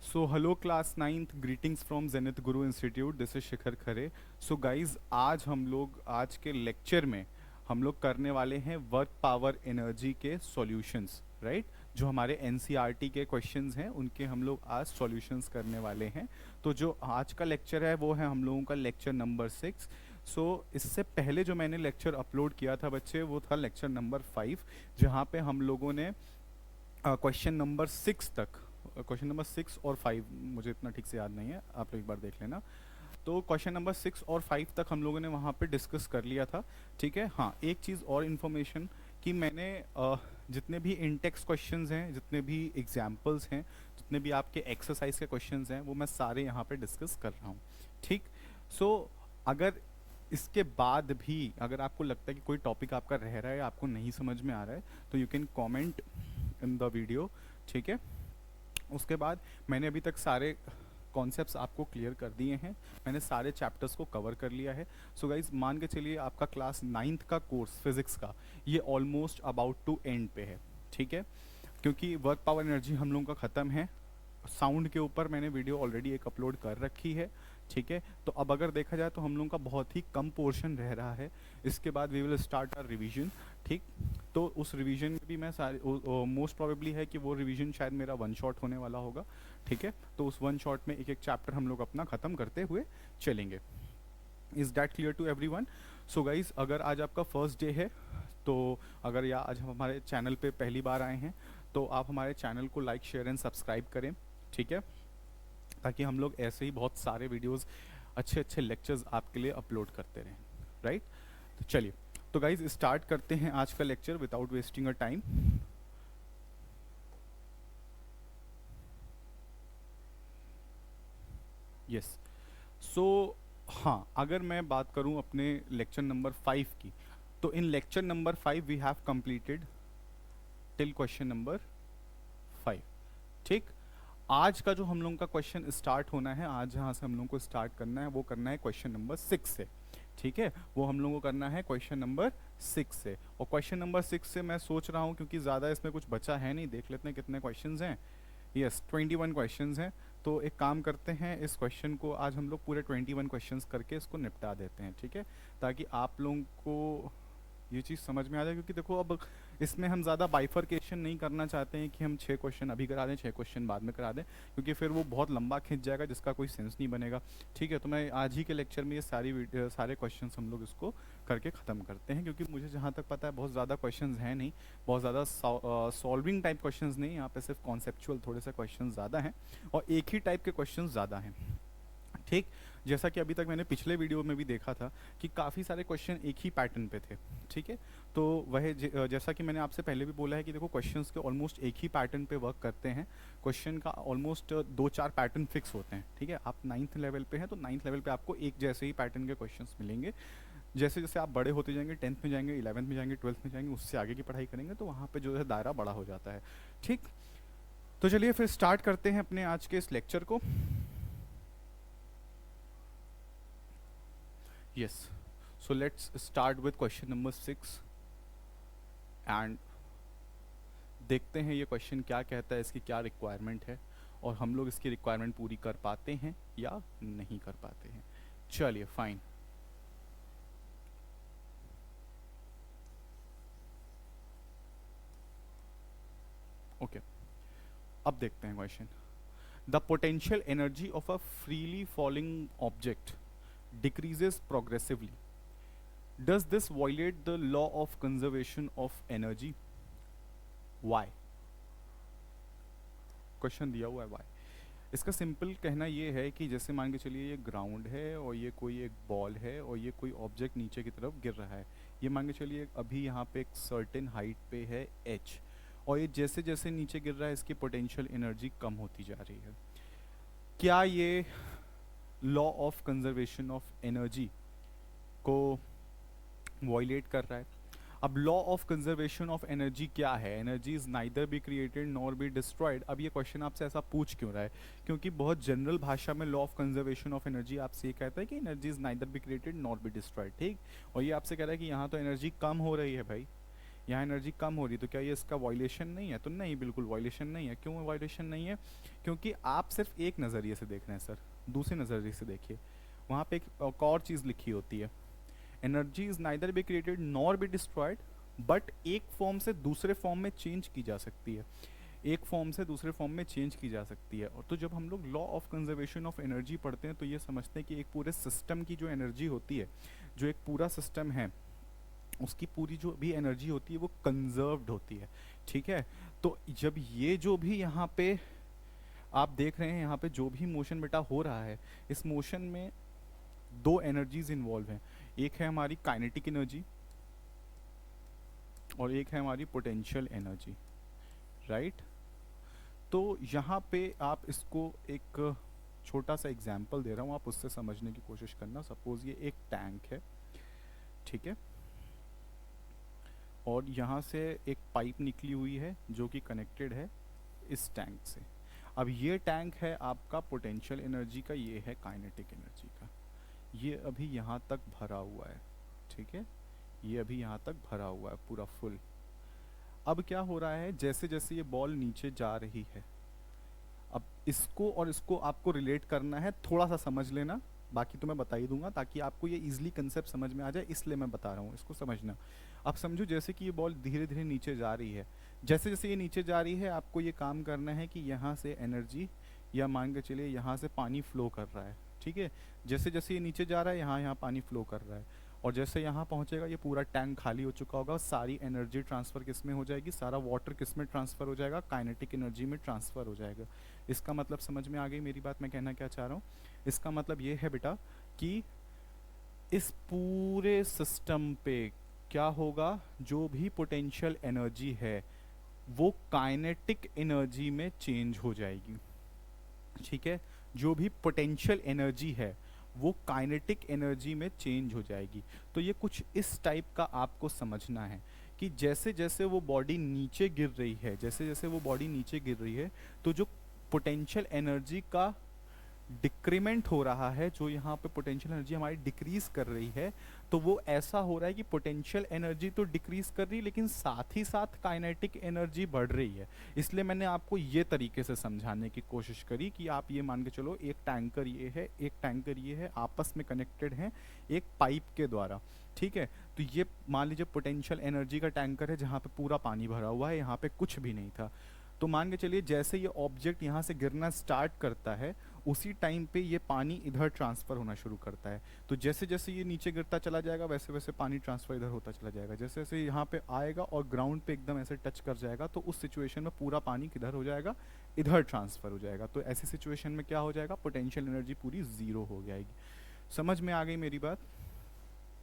So hello class 9th, greetings from Zenith Guru Institute. This is Shikhar Khare. So guys, आज के lecture में हम लोग करने वाले हैं वर्क पावर एनर्जी के सॉल्यूशंस, राइट? जो हमारे एनसीईआरटी के क्वेश्चंस हैं उनके हम लोग आज सॉल्यूशंस करने वाले हैं. तो जो आज का लेक्चर है वो है हम लोगों का लेक्चर नंबर 6. सो इससे पहले जो मैंने लेक्चर अपलोड किया था बच्चे, वो था लेक्चर नंबर 5, जहाँ पे हम लोगों ने क्वेश्चन नंबर 6 तक, क्वेश्चन नंबर 6 और 5, मुझे इतना ठीक से याद नहीं है, आप लोग एक बार देख लेना. तो क्वेश्चन नंबर 6 और 5 तक हम लोगों ने वहाँ पे डिस्कस कर लिया था, ठीक है. हाँ, एक चीज़ और इन्फॉर्मेशन कि मैंने जितने भी इंटेक्स क्वेश्चंस हैं, जितने भी एग्जाम्पल्स हैं, जितने भी आपके एक्सरसाइज के क्वेश्चंस हैं, वो मैं सारे यहाँ पे डिस्कस कर रहा हूँ, ठीक. सो अगर इसके बाद भी अगर आपको लगता है कि कोई टॉपिक आपका रह रहा है, आपको नहीं समझ में आ रहा है, तो you can comment in the video, ठीक है. उसके बाद मैंने अभी तक सारे कॉन्सेप्ट्स आपको क्लियर कर दिए हैं, मैंने सारे चैप्टर्स को कवर कर लिया है. सो गाइज, मान के चलिए आपका क्लास 9th का कोर्स फिजिक्स का ये ऑलमोस्ट अबाउट टू एंड पे है, ठीक है. क्योंकि वर्क पावर एनर्जी हम लोगों का ख़त्म है. साउंड के ऊपर मैंने वीडियो ऑलरेडी एक अपलोड कर रखी है, ठीक है. तो अब अगर देखा जाए तो हम लोगों का बहुत ही कम पोर्शन रह रहा है. इसके बाद we will start our revision, ठीक. तो उस रिवीजन में भी मैं सारे मोस्ट प्रोबेबली है कि वो रिवीजन शायद मेरा वन शॉट होने वाला होगा, ठीक है. तो उस वन शॉट में एक एक चैप्टर हम लोग अपना ख़त्म करते हुए चलेंगे. Is that clear to everyone? So guys, अगर आज आपका फर्स्ट डे है, तो अगर या आज हम हमारे चैनल पे पहली बार आए हैं, तो आप हमारे चैनल को लाइक, शेयर एंड सब्सक्राइब करें, ठीक है, ताकि हम लोग ऐसे ही बहुत सारे वीडियोस, अच्छे अच्छे लेक्चर्स आपके लिए अपलोड करते रहें, राइट. तो चलिए, तो गाइज स्टार्ट करते हैं आज का lecture without wasting a time. Yes. So हाँ, अगर मैं बात करूं अपने लेक्चर नंबर 5 की, तो in lecture number 5 we have completed till question number 5, ठीक. आज का जो हम लोगों का क्वेश्चन स्टार्ट होना है, आज जहाँ से हम लोगों को स्टार्ट करना है, वो करना है क्वेश्चन नंबर 6 से, ठीक है. वो हम लोगों को करना है क्वेश्चन नंबर 6 से. और क्वेश्चन नंबर 6 से मैं सोच रहा हूँ, क्योंकि ज़्यादा इसमें कुछ बचा है नहीं, देख लेते हैं कितने क्वेश्चंस हैं. यस, 21 क्वेश्चंस हैं. तो एक काम करते हैं, इस क्वेश्चन को आज हम लोग पूरे 21 क्वेश्चंस करके इसको निपटा देते हैं, ठीक है, ताकि आप लोगों को ये चीज़ समझ में आ जाए. क्योंकि देखो, अब इसमें हम ज़्यादा बाइफर्केशन नहीं करना चाहते हैं कि हम 6 क्वेश्चन अभी करा दें, 6 क्वेश्चन बाद में करा दें, क्योंकि फिर वो बहुत लंबा खिंच जाएगा, जिसका कोई सेंस नहीं बनेगा, ठीक है. तो मैं आज ही के लेक्चर में ये सारे क्वेश्चंस हम लोग इसको करके ख़त्म करते हैं, क्योंकि मुझे जहाँ तक पता है बहुत ज़्यादा क्वेश्चंस हैं नहीं, बहुत ज़्यादा सॉल्विंग टाइप क्वेश्चंस नहीं, यहाँ पे सिर्फ कॉन्सेप्चुअल थोड़े से क्वेश्चन ज़्यादा हैं और एक ही टाइप के क्वेश्चन ज़्यादा हैं, ठीक. जैसा कि अभी तक मैंने पिछले वीडियो में भी देखा था कि काफ़ी सारे क्वेश्चन एक ही पैटर्न पे थे, ठीक है. तो वह जैसा कि मैंने आपसे पहले भी बोला है कि देखो, क्वेश्चंस के ऑलमोस्ट एक ही पैटर्न पे वर्क करते हैं. क्वेश्चन का ऑलमोस्ट 2-4 पैटर्न फिक्स होते हैं, ठीक है. आप 9th लेवल पे हैं, तो 9th लेवल पे आपको एक जैसे ही पैटर्न के क्वेश्चंस मिलेंगे. जैसे जैसे आप बड़े होते जाएंगे, 10th में जाएंगे, 11th में जाएंगे, 12th में जाएंगे, उससे आगे की पढ़ाई करेंगे, तो वहाँ पर जो है दायरा बड़ा हो जाता है, ठीक. तो चलिए फिर स्टार्ट करते हैं अपने आज के इस लेक्चर को. Yes, so let's start with question number 6 and देखते हैं ये क्वेश्चन क्या कहता है, इसकी क्या रिक्वायरमेंट है और हम लोग इसकी रिक्वायरमेंट पूरी कर पाते हैं या नहीं कर पाते हैं. चलिए, फाइन. ओके, अब देखते हैं question. The potential energy of a freely falling object decreases progressively. Does this violate the law of conservation of energy? Why? Question दिया हुआ है why. इसका सिंपल कहना ये है कि जैसे मान के चलिए ये ग्राउंड है और ये कोई एक बॉल है और ये कोई ऑब्जेक्ट नीचे की तरफ गिर रहा है. ये मान के चलिए अभी यहाँ पे एक सर्टेन हाइट पे है h, और ये जैसे जैसे नीचे गिर रहा है इसकी पोटेंशियल एनर्जी कम होती जा रही है. क्या ये law of conservation of energy को वॉयलेट कर रहा है? अब law of conservation of energy क्या है? Energy is neither be created nor be destroyed. अब ये क्वेश्चन आपसे ऐसा पूछ क्यों रहा है? क्योंकि बहुत जनरल भाषा में law of conservation of energy आपसे ये कहता है कि energy is neither be created nor be destroyed, ठीक. और ये आपसे कह रहा है कि यहाँ तो एनर्जी कम हो रही है भाई, यहाँ एनर्जी कम हो रही, तो क्या ये इसका वायलेशन नहीं है? तो नहीं, बिल्कुल वायलेशन नहीं है। क्यों वायलेशन नहीं है? क्योंकि आप सिर्फ एक नज़रिए से देख रहे हैं सर, दूसरे नज़रिए से देखिए, वहाँ पे एक और चीज़ लिखी होती है, energy is neither be created nor be destroyed, but एक फॉर्म से दूसरे फॉर्म में चेंज की जा सकती है, एक फॉर्म से दूसरे फॉर्म में चेंज की जा सकती है। और तो जब हम लोग law of conservation of energy पढ़ते हैं तो ये समझते हैं कि एक पूरे सिस्टम की जो एनर्जी होती है, जो एक पूरा सिस्टम है, उसकी पूरी जो भी एनर्जी होती है वो कंजर्व्ड होती है, ठीक है। तो जब ये जो भी यहाँ पे आप देख रहे हैं, यहाँ पे जो भी मोशन बेटा हो रहा है, इस मोशन में दो एनर्जीज इन्वॉल्व हैं, एक है हमारी काइनेटिक एनर्जी और एक है हमारी पोटेंशियल एनर्जी, राइट। तो यहाँ पे आप इसको एक छोटा सा एग्जाम्पल दे रहा हूँ, आप उससे समझने की कोशिश करना। सपोज ये एक टैंक है, ठीक है, और यहाँ से एक पाइप निकली हुई है जो कि कनेक्टेड है इस टैंक से। अब ये टैंक है आपका पोटेंशियल एनर्जी का, ये है काइनेटिक एनर्जी का। ये अभी यहाँ तक भरा हुआ है, ठीक है, ये अभी यहाँ तक भरा हुआ है पूरा फुल। अब क्या हो रहा है, जैसे जैसे ये बॉल नीचे जा रही है, अब इसको और इसको आपको रिलेट करना है, थोड़ा सा समझ लेना, बाकी तो मैं बता ही दूंगा ताकि आपको ये इजीली कंसेप्ट समझ में आ जाए, इसलिए मैं बता रहा हूँ, इसको समझना। अब समझो जैसे कि ये बॉल धीरे धीरे नीचे जा रही है, जैसे जैसे ये नीचे जा रही है आपको ये काम करना है कि यहाँ से एनर्जी, या मान के चलिए यहाँ से पानी फ्लो कर रहा है, ठीक है, जैसे जैसे ये नीचे जा रहा है यहाँ यहाँ पानी फ्लो कर रहा है, और जैसे यहाँ पहुँचेगा ये पूरा टैंक खाली हो चुका होगा, सारी एनर्जी ट्रांसफ़र किस में हो जाएगी, सारा वाटर किस में ट्रांसफ़र हो जाएगा, काइनेटिक एनर्जी में ट्रांसफ़र हो जाएगा। इसका मतलब समझ में आ गई मेरी बात, मैं कहना क्या चाह रहा हूँ? इसका मतलब ये है बेटा कि इस पूरे सिस्टम पे क्या होगा, जो भी पोटेंशियल एनर्जी है वो काइनेटिक एनर्जी में चेंज हो जाएगी, ठीक है। जो भी पोटेंशियल एनर्जी है वो काइनेटिक एनर्जी में चेंज हो जाएगी। तो ये कुछ इस टाइप का आपको समझना है कि जैसे जैसे वो बॉडी नीचे गिर रही है, जैसे जैसे वो बॉडी नीचे गिर रही है, तो जो पोटेंशियल एनर्जी का डिक्रीमेंट हो रहा है, जो यहाँ पे पोटेंशियल एनर्जी हमारी डिक्रीज कर रही है, तो वो ऐसा हो रहा है कि पोटेंशियल एनर्जी तो डिक्रीज कर रही है लेकिन साथ ही साथ काइनेटिक एनर्जी बढ़ रही है। इसलिए मैंने आपको ये तरीके से समझाने की कोशिश करी कि आप ये मान के चलो, एक टैंकर ये है, एक टैंकर ये है, आपस में कनेक्टेड हैं एक पाइप के द्वारा, ठीक है। तो ये मान लीजिए पोटेंशियल एनर्जी का टैंकर है जहाँ पे पूरा पानी भरा हुआ है, यहाँ पे कुछ भी नहीं था। तो मान के चलिए जैसे ये ऑब्जेक्ट यहाँ से गिरना स्टार्ट करता है, उसी टाइम पे ये पानी इधर ट्रांसफ़र होना शुरू करता है। तो जैसे जैसे ये नीचे गिरता चला जाएगा वैसे वैसे पानी ट्रांसफ़र इधर होता चला जाएगा, जैसे जैसे यहाँ पे आएगा और ग्राउंड पे एकदम ऐसे टच कर जाएगा, तो उस सिचुएशन में पूरा पानी किधर हो जाएगा, इधर ट्रांसफ़र हो जाएगा। तो ऐसी सिचुएशन में क्या हो जाएगा, पोटेंशियल एनर्जी पूरी ज़ीरो हो जाएगी। समझ में आ गई मेरी बात?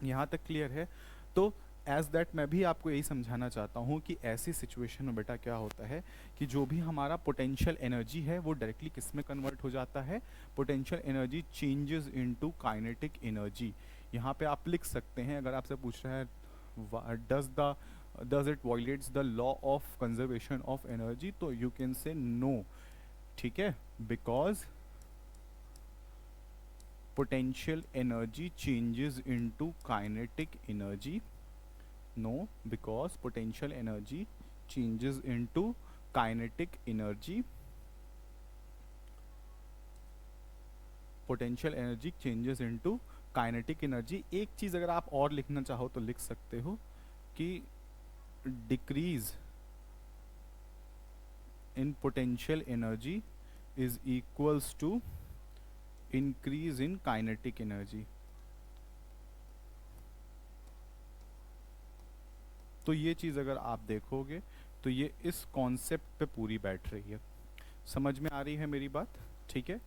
यहाँ तक क्लियर है? तो एज दैट मैं भी आपको यही समझाना चाहता हूँ कि ऐसी सिचुएशन में बेटा क्या होता है कि जो भी हमारा पोटेंशियल एनर्जी है वो डायरेक्टली किस में कन्वर्ट हो जाता है, potential energy changes into kinetic energy. यहाँ पे आप लिख सकते हैं, अगर आपसे पूछ रहा है does it violets the law of conservation of energy, तो यू कैन से नो, ठीक है, because potential energy changes into kinetic energy. No, because potential energy changes into kinetic energy. Potential energy changes into kinetic energy. एक चीज़ अगर आप और लिखना चाहो तो लिख सकते हो कि decrease in potential energy is equals to increase in kinetic energy. तो ये चीज़ अगर आप देखोगे तो ये इस कॉन्सेप्ट पे पूरी बैठ रही है। समझ में आ रही है मेरी बात? ठीक है,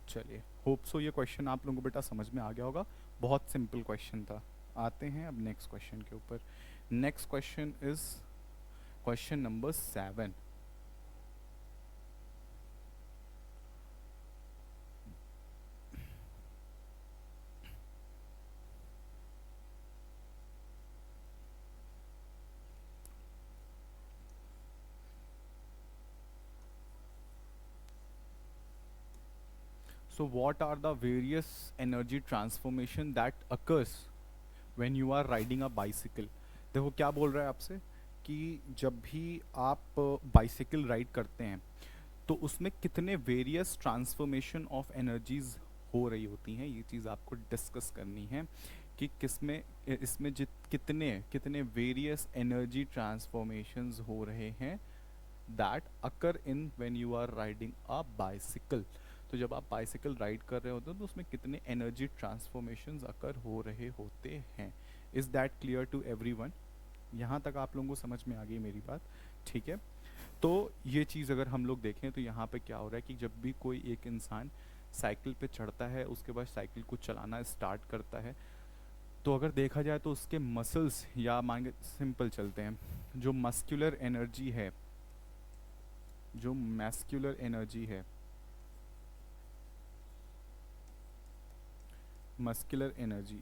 चलिए, होप सो ये क्वेश्चन आप लोगों को बेटा समझ में आ गया होगा। बहुत सिंपल क्वेश्चन था। आते हैं अब नेक्स्ट क्वेश्चन के ऊपर। Next question is question number 7। So what are the various energy transformation that occurs when you are riding a bicycle? देखो क्या बोल रहा है आपसे कि जब भी आप बाइसिकल राइड करते हैं तो उसमें कितने वेरियस ट्रांसफॉर्मेशन ऑफ एनर्जीज हो रही होती हैं, ये चीज़ आपको डिस्कस करनी है कि किसमें इसमें जित कितने कितने वेरियस एनर्जी ट्रांसफॉर्मेशंस हो रहे हैं that occur in when you are riding a bicycle. तो जब आप बाइसिकल राइड कर रहे होते हो तो उसमें कितने एनर्जी ट्रांसफॉर्मेशंस अकर हो रहे होते हैं। Is that clear to everyone? यहाँ तक आप लोगों को समझ में आ गई मेरी बात? ठीक है। तो ये चीज़ अगर हम लोग देखें तो यहाँ पे क्या हो रहा है कि जब भी कोई एक इंसान साइकिल पे चढ़ता है, उसके बाद साइकिल को चलाना स्टार्ट करता है, तो अगर देखा जाए तो उसके मसल्स, या मान के सिंपल चलते हैं, जो मस्कुलर एनर्जी है, जो मैस्कुलर एनर्जी है, muscular energy,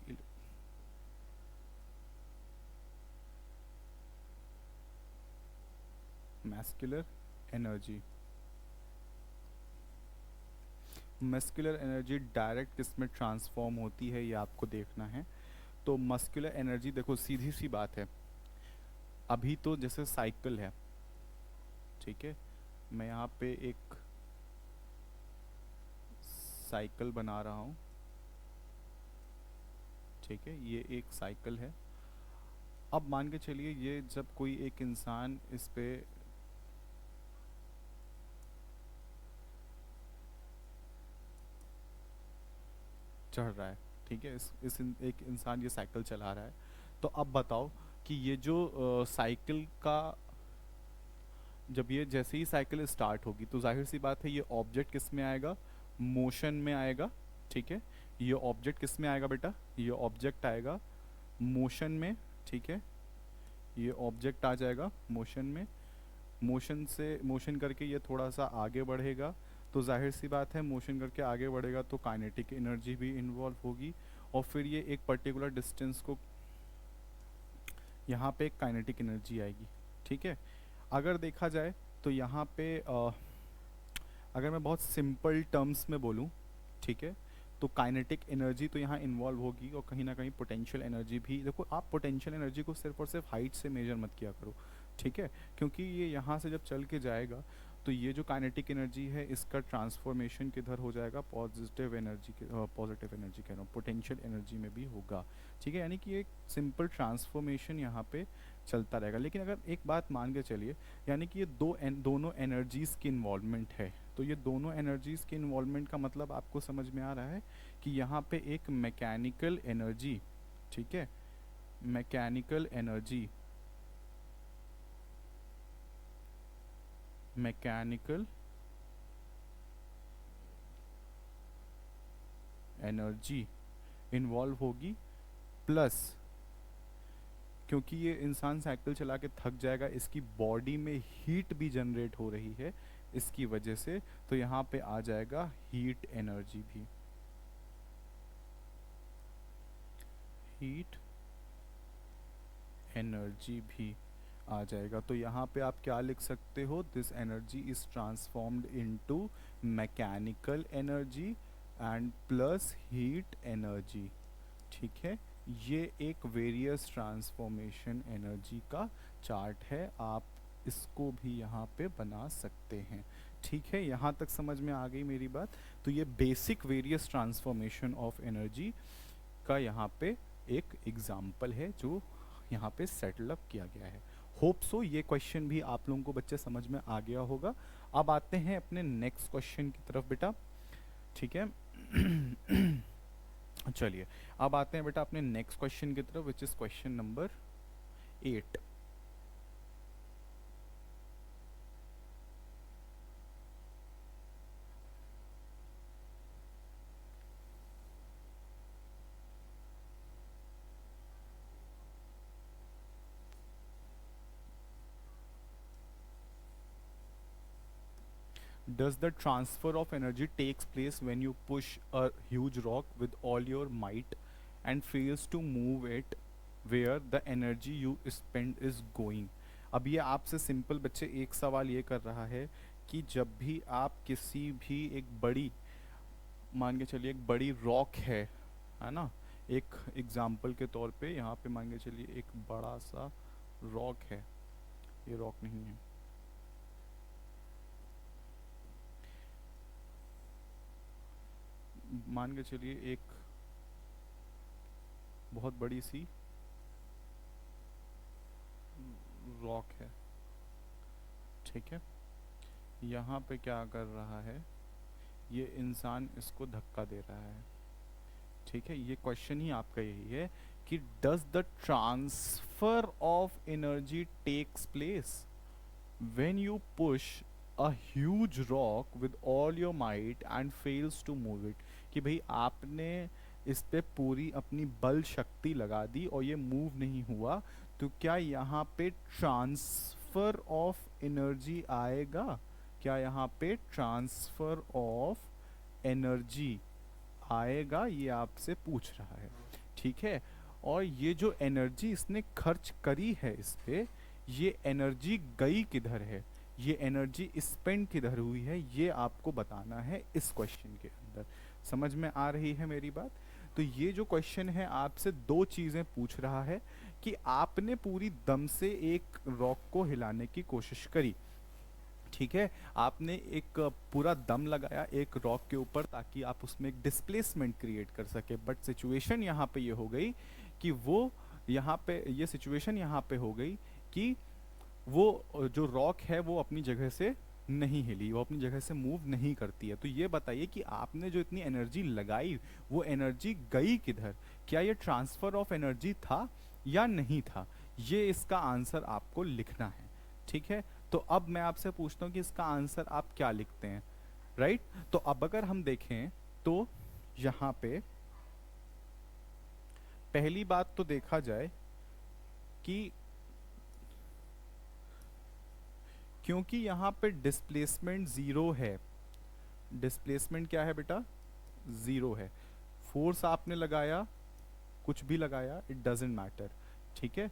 muscular energy, muscular energy direct किस में ट्रांसफॉर्म होती है ये आपको देखना है। तो मस्कुलर एनर्जी देखो सीधी सी बात है, अभी तो जैसे साइकिल है, ठीक है, मैं यहाँ पे एक साइकिल बना रहा हूँ, ठीक है, ये एक साइकिल है। अब मान के चलिए ये जब कोई एक इंसान इस पे चढ़ रहा है, ठीक है, एक इंसान ये साइकिल चला रहा है, तो अब बताओ कि ये जो साइकिल का, जब ये जैसे ही साइकिल स्टार्ट होगी तो जाहिर सी बात है ये ऑब्जेक्ट किस में आएगा, मोशन में आएगा, ठीक है, ये ऑब्जेक्ट किस में आएगा बेटा, ये ऑब्जेक्ट आएगा मोशन में, ठीक है, ये ऑब्जेक्ट आ जाएगा मोशन में, मोशन से मोशन करके ये थोड़ा सा आगे बढ़ेगा, तो जाहिर सी बात है मोशन करके आगे बढ़ेगा तो काइनेटिक एनर्जी भी इन्वॉल्व होगी, और फिर ये एक पर्टिकुलर डिस्टेंस को, यहाँ पे एक काइनेटिक एनर्जी आएगी, ठीक है। अगर देखा जाए तो यहाँ पे अगर मैं बहुत सिंपल टर्म्स में बोलूँ, ठीक है, तो काइनेटिक एनर्जी तो यहाँ इन्वॉल्व होगी, और कहीं ना कहीं पोटेंशियल एनर्जी भी। देखो आप पोटेंशियल एनर्जी को सिर्फ और सिर्फ हाइट से मेजर मत किया करो, ठीक है, क्योंकि ये यहाँ से जब चल के जाएगा तो ये जो काइनेटिक एनर्जी है इसका ट्रांसफॉर्मेशन किधर हो जाएगा, पॉजिटिव एनर्जी के, पॉजिटिव एनर्जी कह रहा हूँ, पोटेंशियल एनर्जी में भी होगा, ठीक है, यानी कि एक सिंपल ट्रांसफॉर्मेशन यहाँ पे चलता रहेगा। लेकिन अगर एक बात मान के चलिए, यानी कि ये दोनों एनर्जीज़ की इन्वॉल्वमेंट है, तो ये दोनों एनर्जीज़ के इन्वॉल्वमेंट का मतलब आपको समझ में आ रहा है कि यहाँ पे एक मैकेनिकल एनर्जी, ठीक है, mechanical energy, mechanical energy involve होगी, प्लस क्योंकि ये इंसान साइकिल चला के थक जाएगा, इसकी बॉडी में हीट भी जनरेट हो रही है इसकी वजह से, तो यहाँ पे आ जाएगा हीट एनर्जी भी, हीट एनर्जी भी आ जाएगा। तो यहाँ पे आप क्या लिख सकते हो, this energy is transformed into mechanical energy and plus heat energy, ठीक है। ये एक वेरियस ट्रांसफॉर्मेशन एनर्जी का चार्ट है, आप इसको भी यहाँ पे बना सकते हैं, ठीक है, यहाँ तक समझ में आ गई मेरी बात। तो ये basic various transformation of energy का यहाँ पे एक एग्जाम्पल है जो यहाँ पे सेटल अप किया गया है। होप सो ये क्वेश्चन भी आप लोगों को बच्चे समझ में आ गया होगा। अब आते हैं अपने नेक्स्ट क्वेश्चन की तरफ बेटा, ठीक है। चलिए अब आते हैं बेटा अपने नेक्स्ट क्वेश्चन की तरफ, which is question number 8। Does the transfer of energy takes place when you push a huge rock with all your might and fails to move it where the energy you spend is going? अब ये आपसे simple बच्चे एक सवाल ये कर रहा है कि जब भी आप किसी भी एक बड़ी, मान के चलिए एक बड़ी रॉक है ना, एक एग्जाम्पल के तौर पे यहाँ पे मान के चलिए एक बड़ा सा रॉक है, ये रॉक नहीं है। मान के चलिए एक बहुत बड़ी सी रॉक है, ठीक है। यहाँ पे क्या कर रहा है, ये इंसान इसको धक्का दे रहा है, ठीक है। ये क्वेश्चन ही आपका यही है कि does the transfer of energy takes place when you push a huge rock with all your might and fails to move it, कि भाई आपने इस पे पूरी अपनी बल शक्ति लगा दी और ये मूव नहीं हुआ, तो क्या यहाँ पे ट्रांसफर ऑफ एनर्जी आएगा? क्या यहाँ पे ट्रांसफर ऑफ एनर्जी आएगा, ये आपसे पूछ रहा है, ठीक है। और ये जो एनर्जी इसने खर्च करी है इस पे, ये एनर्जी गई किधर है, ये एनर्जी स्पेंड किधर हुई है, ये आपको बताना है इस क्वेश्चन के अंदर। समझ में आ रही है मेरी बात? तो ये जो क्वेश्चन है आपसे दो चीज़ें पूछ रहा है कि आपने पूरी दम से एक रॉक को हिलाने की कोशिश करी, ठीक है। आपने एक पूरा दम लगाया एक रॉक के ऊपर ताकि आप उसमें एक डिस्प्लेसमेंट क्रिएट कर सके, बट सिचुएशन यहाँ पे ये हो गई कि वो यहाँ पे ये सिचुएशन यहाँ पे हो गई कि वो जो रॉक है वो अपनी जगह से नहीं हिली, वो अपनी जगह से मूव नहीं करती है। तो ये बताइए कि आपने जो इतनी एनर्जी लगाई वो एनर्जी गई किधर? क्या ये ट्रांसफर ऑफ एनर्जी था या नहीं था? ये इसका आंसर आपको लिखना है, ठीक है। तो अब मैं आपसे पूछता हूँ कि इसका आंसर आप क्या लिखते हैं, राइट। तो अब अगर हम देखें तो यहाँ पे पहली बात तो देखा जाए कि क्योंकि यहाँ पे डिस्प्लेसमेंट ज़ीरो है, डिस्प्लेसमेंट क्या है बेटा? ज़ीरो है। फोर्स आपने लगाया, कुछ भी लगाया, इट डजेंट मैटर, ठीक है।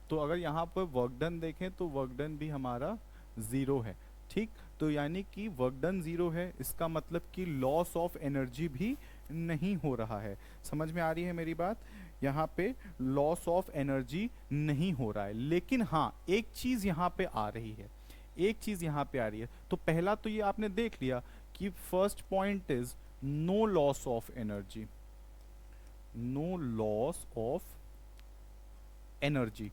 तो अगर यहाँ पर वर्क डन देखें तो वर्क डन भी हमारा ज़ीरो है, ठीक। तो यानी कि वर्क डन ज़ीरो है, इसका मतलब कि लॉस ऑफ एनर्जी भी नहीं हो रहा है। समझ में आ रही है मेरी बात? यहाँ पे लॉस ऑफ एनर्जी नहीं हो रहा है, लेकिन हाँ एक चीज़ यहाँ पे आ रही है, एक चीज़ यहाँ पे आ रही है। तो पहला तो ये आपने देख लिया कि first point is no loss of energy, no loss of energy,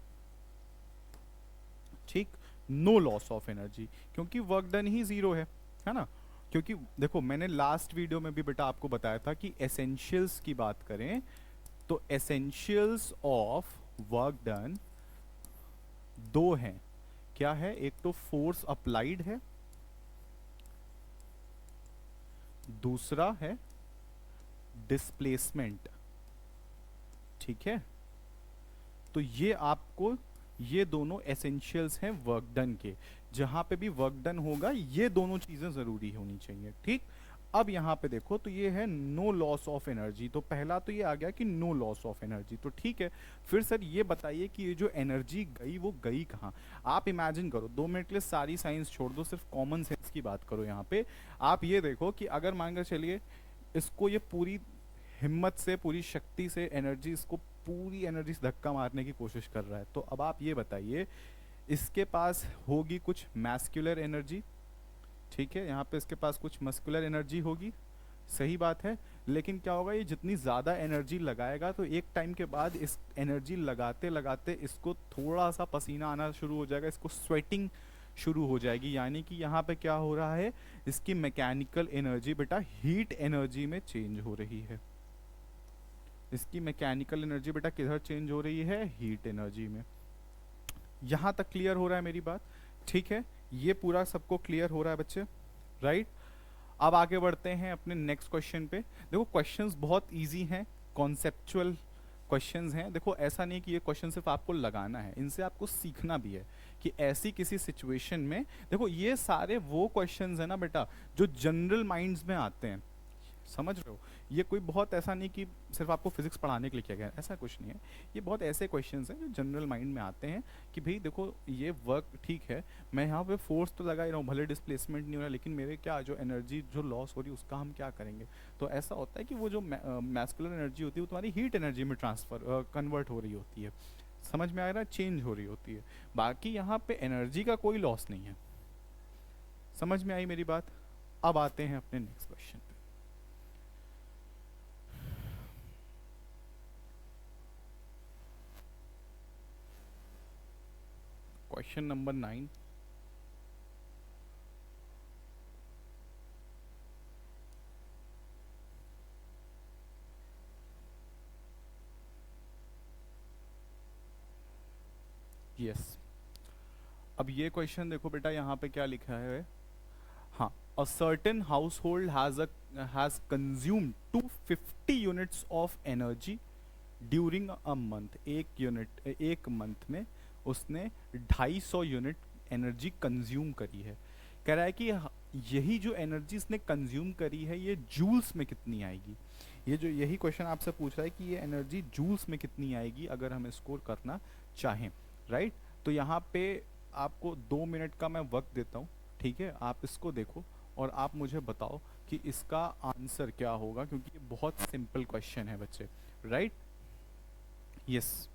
ठीक। नो लॉस ऑफ एनर्जी क्योंकि वर्क डन ही ज़ीरो है ना। क्योंकि देखो मैंने लास्ट वीडियो में भी बेटा आपको बताया था कि एसेंशियल्स की बात करें तो एसेंशियल्स ऑफ वर्क डन दो हैं। क्या है? एक तो फोर्स अप्लाइड है, दूसरा है डिस्प्लेसमेंट, ठीक है। तो ये आपको ये दोनों एसेंशियल्स हैं वर्क डन के, जहां पे भी वर्क डन होगा ये दोनों चीजें जरूरी होनी चाहिए, ठीक। अब यहाँ पे देखो तो ये है नो लॉस ऑफ एनर्जी, तो पहला तो ये आ गया कि नो लॉस ऑफ एनर्जी, तो ठीक है। फिर सर ये बताइए कि ये जो एनर्जी गई वो गई कहाँ? आप इमेजिन करो, 2 मिनट के लिए सारी साइंस छोड़ दो, सिर्फ कॉमन सेंस की बात करो। यहाँ पे आप ये देखो कि अगर मान कर चलिए इसको ये पूरी हिम्मत से पूरी शक्ति से एनर्जी इसको पूरी एनर्जी से धक्का मारने की कोशिश कर रहा है, तो अब आप ये बताइए इसके पास होगी कुछ मैस्कुलर एनर्जी, ठीक है। यहाँ पे इसके पास कुछ मस्कुलर एनर्जी होगी, सही बात है। लेकिन क्या होगा, ये जितनी ज़्यादा एनर्जी लगाएगा तो एक टाइम के बाद इस एनर्जी लगाते लगाते इसको थोड़ा सा पसीना आना शुरू हो जाएगा, इसको स्वेटिंग शुरू हो जाएगी। यानी कि यहाँ पे क्या हो रहा है, इसकी मैकेनिकल एनर्जी बेटा हीट एनर्जी में चेंज हो रही है। इसकी मैकेनिकल एनर्जी बेटा किधर चेंज हो रही है? हीट एनर्जी में। यहाँ तक क्लियर हो रहा है मेरी बात? ठीक है, ये पूरा सबको क्लियर हो रहा है बच्चे, राइट। अब आगे बढ़ते हैं अपने नेक्स्ट क्वेश्चन पे। देखो क्वेश्चंस बहुत इजी हैं, कॉन्सेप्चुअल क्वेश्चंस हैं। देखो ऐसा नहीं कि ये क्वेश्चन सिर्फ आपको लगाना है, इनसे आपको सीखना भी है कि ऐसी किसी सिचुएशन में, देखो ये सारे वो क्वेश्चंस हैं ना बेटा जो जनरल माइंड्स में आते हैं, समझ रहे हो। ये कोई बहुत ऐसा नहीं कि सिर्फ आपको फिजिक्स पढ़ाने के लिए किया गया है, ऐसा कुछ नहीं है। ये बहुत ऐसे क्वेश्चंस हैं जो जनरल माइंड में आते हैं कि भाई देखो ये वर्क ठीक है, मैं यहाँ पे फोर्स तो लगा ही रहा हूँ, भले डिस्प्लेसमेंट नहीं हो रहा, लेकिन मेरे क्या जो एनर्जी जो लॉस हो रही है उसका हम क्या करेंगे। तो ऐसा होता है कि वो जो मैस्कुलर एनर्जी होती है वो तुम्हारी हीट एनर्जी में ट्रांसफर कन्वर्ट हो रही होती है, समझ में आ रहा है, चेंज हो रही होती है। बाकी यहाँ पे एनर्जी का कोई लॉस नहीं है। समझ में आई मेरी बात? अब आते हैं अपने नेक्स्ट क्वेश्चन पे। Question number 9। यस, अब ये क्वेश्चन देखो बेटा, यहाँ पे क्या लिखा है। हाँ, a certain house hold has consumed 250 units of energy during a month. एक मंथ में उसने 250 यूनिट एनर्जी कंज्यूम करी है। कह रहा है कि यही जो एनर्जी इसने कंज्यूम करी है ये जूल्स में कितनी आएगी। ये जो यही क्वेश्चन आपसे पूछ रहा है कि ये एनर्जी जूल्स में कितनी आएगी अगर हम स्कोर करना चाहें, राइट। तो यहाँ पे आपको 2 मिनट का मैं वक्त देता हूँ, ठीक है। आप इसको देखो और आप मुझे बताओ कि इसका आंसर क्या होगा, क्योंकि ये बहुत सिंपल क्वेश्चन है बच्चे, right. Yes,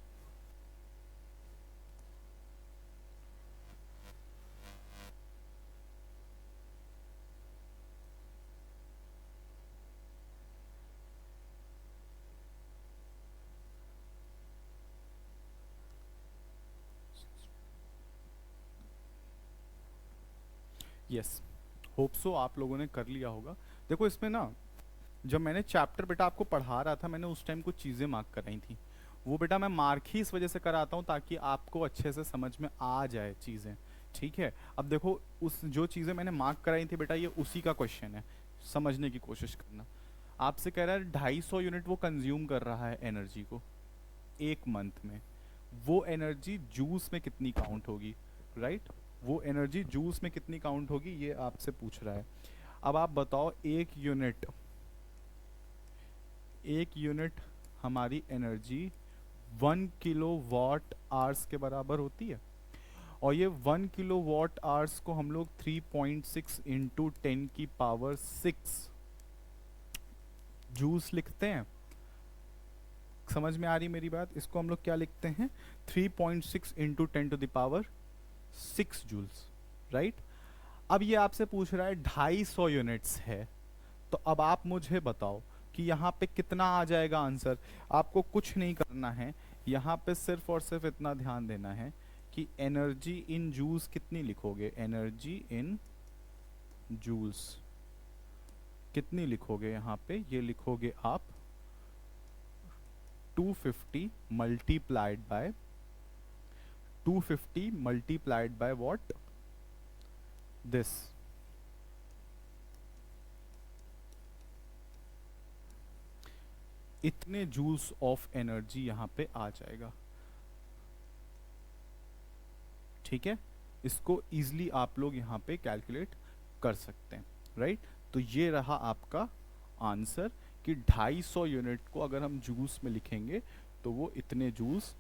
yes, hope so आप लोगों ने कर लिया होगा। देखो इसमें ना, जब मैंने चैप्टर बेटा आपको पढ़ा रहा था, मैंने उस टाइम कुछ चीज़ें मार्क कराई थी। वो बेटा मैं मार्क ही इस वजह से कराता हूँ ताकि आपको अच्छे से समझ में आ जाए चीज़ें, ठीक है। अब देखो, उस जो चीज़ें मैंने मार्क कराई थी बेटा, ये उसी का क्वेश्चन है, समझने की कोशिश करना। आपसे कह रहा है 250 यूनिट वो कंज्यूम कर रहा है एनर्जी को एक मंथ में। वो एनर्जी जूस में कितनी काउंट होगी, राइट। वो एनर्जी जूस में कितनी काउंट होगी ये आपसे पूछ रहा है। अब आप बताओ, एक यूनिट हमारी एनर्जी 1 किलो वाट आवर्स के बराबर होती है। और ये 1 किलो वाट आवर्स को हम लोग 3.6 इंटू 10 की पावर 6 जूल्स लिखते हैं। समझ में आ रही मेरी बात? इसको हम लोग क्या लिखते हैं, 3.6 into 10 to the power 6 joules, right. अब ये आपसे पूछ रहा है 250 यूनिट्स है, तो अब आप मुझे बताओ कि यहाँ पे कितना आ जाएगा आंसर। आपको कुछ नहीं करना है, यहाँ पे सिर्फ और सिर्फ इतना ध्यान देना है कि एनर्जी इन जूल्स कितनी लिखोगे। एनर्जी इन जूल्स कितनी लिखोगे, यहाँ पे ये लिखोगे आप 250 multiplied by 250 multiplied by what, this. इतने जूल्स ऑफ एनर्जी यहाँ पे आ जाएगा, ठीक है। इसको इजीली आप लोग यहाँ पे कैलकुलेट कर सकते हैं, राइट। तो ये रहा आपका आंसर कि 250 यूनिट को अगर हम जूल्स में लिखेंगे तो वो इतने जूल्स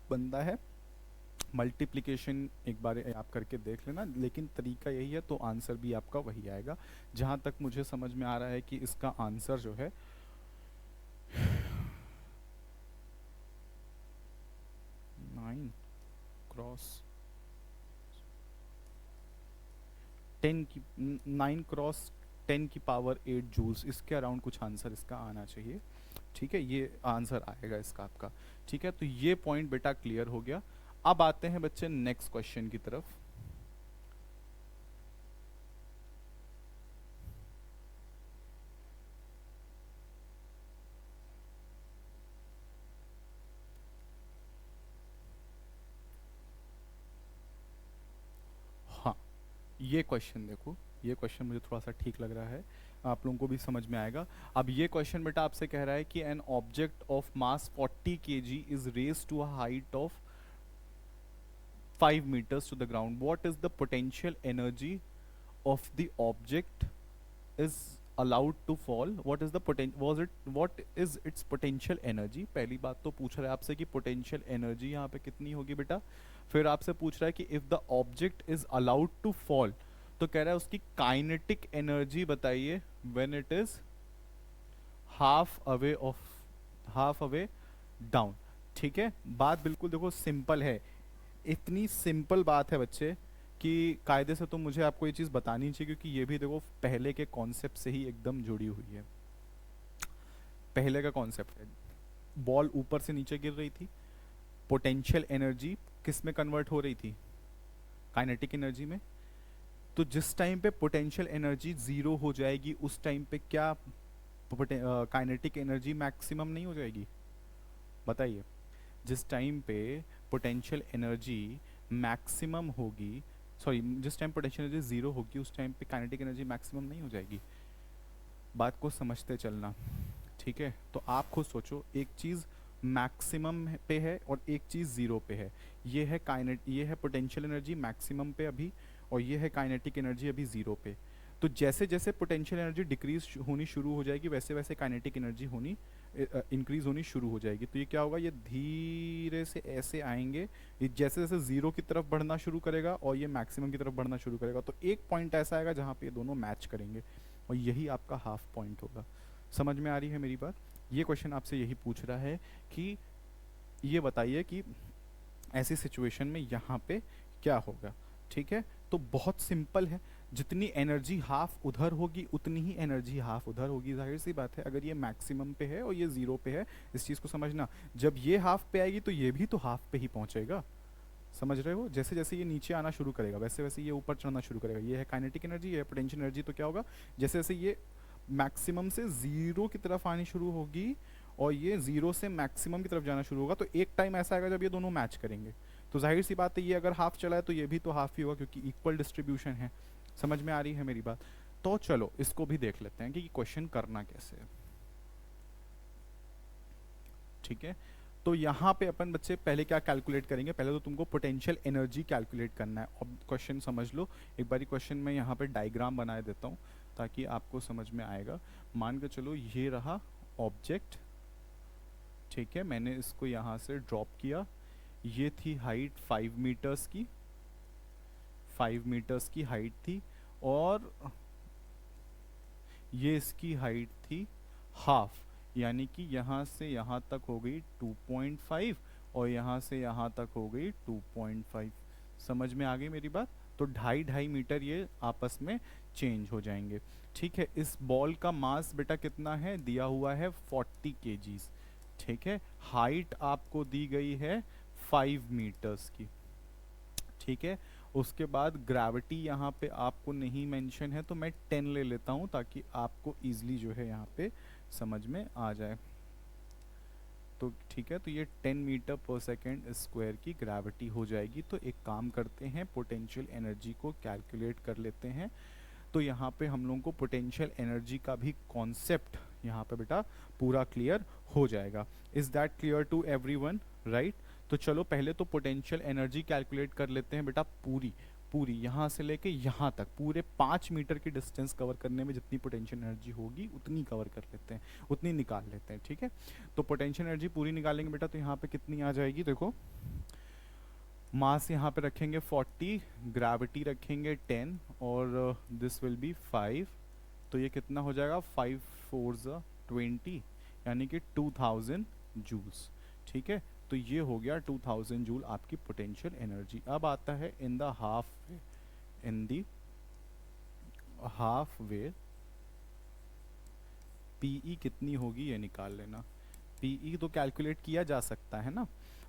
बनता है। मल्टीप्लिकेशन एक बार आप करके देख लेना, लेकिन तरीका यही है, तो आंसर भी आपका वही आएगा। जहाँ तक मुझे समझ में आ रहा है कि इसका आंसर जो है 9 क्रॉस 10 की पावर 8 जूल्स, इसके अराउंड कुछ आंसर इसका आना चाहिए, ठीक है। ये आंसर आएगा इसका आपका, ठीक है। तो ये पॉइंट बेटा क्लियर हो गया। अब आते हैं बच्चे नेक्स्ट क्वेश्चन की तरफ। हाँ, ये क्वेश्चन देखो, ये क्वेश्चन मुझे थोड़ा सा ठीक लग रहा है, आप लोगों को भी समझ में आएगा। अब ये क्वेश्चन बेटा आपसे कह रहा है कि an object of mass 40 kg is raise to a height of 5 meters to the ground. What is the potential energy of the object is allowed to fall? What is the what is its potential energy? पहली बात तो पूछ रहा है आपसे कि potential energy यहाँ पे कितनी होगी बेटा। फिर आपसे पूछ रहा है कि if the object is allowed to fall, तो कह रहा है उसकी काइनेटिक एनर्जी बताइए when it is half away down. ठीक है, बात बिल्कुल देखो सिंपल है। इतनी सिंपल बात है बच्चे कि कायदे से तो मुझे आपको ये चीज़ बतानी चाहिए, क्योंकि ये भी देखो पहले के कॉन्सेप्ट से ही एकदम जुड़ी हुई है। पहले का कॉन्सेप्ट है, बॉल ऊपर से नीचे गिर रही थी, पोटेंशियल एनर्जी किस में कन्वर्ट हो रही थी? काइनेटिक एनर्जी में। तो जिस टाइम पे पोटेंशियल एनर्जी जीरो हो जाएगी उस टाइम पे क्या काइनेटिक एनर्जी मैक्सिमम नहीं हो जाएगी? बताइए। जिस टाइम पे पोटेंशियल एनर्जी मैक्सिमम होगी, सॉरी, जिस टाइम पोटेंशियल एनर्जी जीरो होगी उस टाइम पे काइनेटिक एनर्जी मैक्सिमम नहीं हो जाएगी? बात को समझते चलना, ठीक है? तो आप खुद सोचो, एक चीज़ मैक्सिमम पे है और एक चीज़ ज़ीरो पे है। ये है पोटेंशियल एनर्जी मैक्सिमम पे अभी, और ये है काइनेटिक एनर्जी अभी ज़ीरो पे। तो जैसे जैसे पोटेंशियल एनर्जी डिक्रीज होनी शुरू हो जाएगी वैसे वैसे काइनेटिक एनर्जी होनी इंक्रीज होनी शुरू हो जाएगी। तो ये क्या होगा, ये धीरे से ऐसे आएंगे, ये जैसे जैसे ज़ीरो की तरफ बढ़ना शुरू करेगा और ये मैक्सिमम की तरफ बढ़ना शुरू करेगा। तो एक पॉइंट ऐसा आएगा जहाँ पे ये दोनों मैच करेंगे, और यही आपका हाफ पॉइंट होगा। समझ में आ रही है मेरी बात? ये क्वेश्चन आपसे यही पूछ रहा है कि ये बताइए कि ऐसी सिचुएशन में यहाँ पे क्या होगा। ठीक है, तो बहुत सिंपल है, जितनी एनर्जी हाफ उधर होगी उतनी ही एनर्जी हाफ उधर होगी। जाहिर सी बात है, अगर ये मैक्सिमम पे है और ये ज़ीरो पे है, इस चीज़ को समझना, जब ये हाफ पे आएगी तो ये भी तो हाफ पे ही पहुंचेगा। समझ रहे हो? जैसे जैसे ये नीचे आना शुरू करेगा वैसे वैसे ये ऊपर चढ़ना शुरू करेगा। ये है काइनेटिक एनर्जी, ये है पोटेंशियल एनर्जी। तो क्या होगा, जैसे जैसे ये मैक्सिमम से ज़ीरो की तरफ आनी शुरू होगी और ये ज़ीरो से मैक्सिमम की तरफ जाना शुरू होगा, तो एक टाइम ऐसा आएगा जब ये दोनों मैच करेंगे। तो जाहिर सी बात है, ये अगर हाफ चला है तो ये भी तो हाफ ही होगा, क्योंकि इक्वल डिस्ट्रीब्यूशन है। समझ में आ रही है मेरी बात? तो चलो इसको भी देख लेते हैं कि क्वेश्चन करना कैसे है। ठीक है, तो यहाँ पे अपन बच्चे पहले क्या कैलकुलेट करेंगे, पहले तो तुमको पोटेंशियल एनर्जी कैलकुलेट करना है। अब क्वेश्चन समझ लो एक बारी। क्वेश्चन में यहाँ पे डायग्राम बना देता हूँ ताकि आपको समझ में आएगा। मान के चलो ये रहा ऑब्जेक्ट, ठीक है, मैंने इसको यहाँ से ड्रॉप किया। ये थी हाइट 5 मीटर्स की, 5 मीटर्स की हाइट थी, और ये इसकी हाइट थी हाफ, यानी कि यहाँ से यहाँ तक हो गई 2.5 और यहाँ से यहाँ तक हो गई 2.5। समझ में आ गई मेरी बात? तो 2.5 मीटर ये आपस में चेंज हो जाएंगे। ठीक है, इस बॉल का मास बेटा कितना है, दिया हुआ है 40 केजीज। ठीक है, हाइट आपको दी गई है 5 मीटर्स की। ठीक है, उसके बाद ग्रेविटी यहाँ पे आपको नहीं मेंशन है तो मैं 10 ले लेता हूँ ताकि आपको इजीली जो है यहाँ पे समझ में आ जाए। तो ठीक है, तो ये 10 मीटर पर सेकेंड स्क्वायर की ग्रेविटी हो जाएगी। तो एक काम करते हैं, पोटेंशियल एनर्जी को कैलकुलेट कर लेते हैं। तो यहाँ पे हम लोगों को पोटेंशियल एनर्जी का भी कॉन्सेप्ट यहाँ पे बेटा पूरा क्लियर हो जाएगा। Is that clear to everyone? Right. तो चलो पहले तो पोटेंशियल एनर्जी कैलकुलेट कर लेते हैं बेटा, पूरी पूरी यहाँ से लेके यहाँ तक पूरे 5 मीटर की डिस्टेंस कवर करने में जितनी पोटेंशियल एनर्जी होगी उतनी कवर कर लेते हैं, उतनी निकाल लेते हैं। ठीक है, तो पोटेंशियल एनर्जी पूरी निकालेंगे बेटा, तो यहाँ पे कितनी आ जाएगी देखो। मास यहाँ पे रखेंगे 40, ग्रेविटी रखेंगे 10 और दिस विल बी 5। तो ये कितना हो जाएगा, 5 4 20, यानी कि 2000 जूल्स। ठीक है, तो ये हो गया 2000 जूल आपकी पोटेंशियल एनर्जी। अब आता है in the half way, in the half way PE कितनी होगी ये निकाल लेना। पीई तो कैलकुलेट किया जा सकता है ना,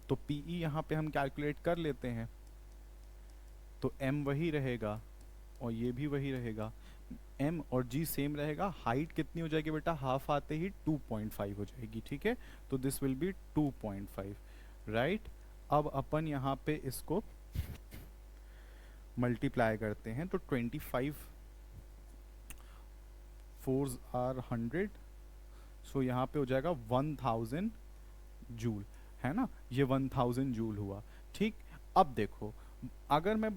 तो पीई यहाँ पे हम कैलकुलेट कर लेते हैं। तो m वही रहेगा और ये भी वही रहेगा, m और g सेम रहेगा। हाइट कितनी हो जाएगी बेटा, हाफ आते ही 2.5 हो जाएगी। ठीक है, तो दिस विल बी 2.5, राइट। अब अपन यहाँ पे इसको मल्टीप्लाई करते हैं, तो 25 4s आर 100, सो यहाँ पे हो जाएगा 1000 जूल, है ना, ये 1000 जूल हुआ। ठीक, अब देखो अगर मैं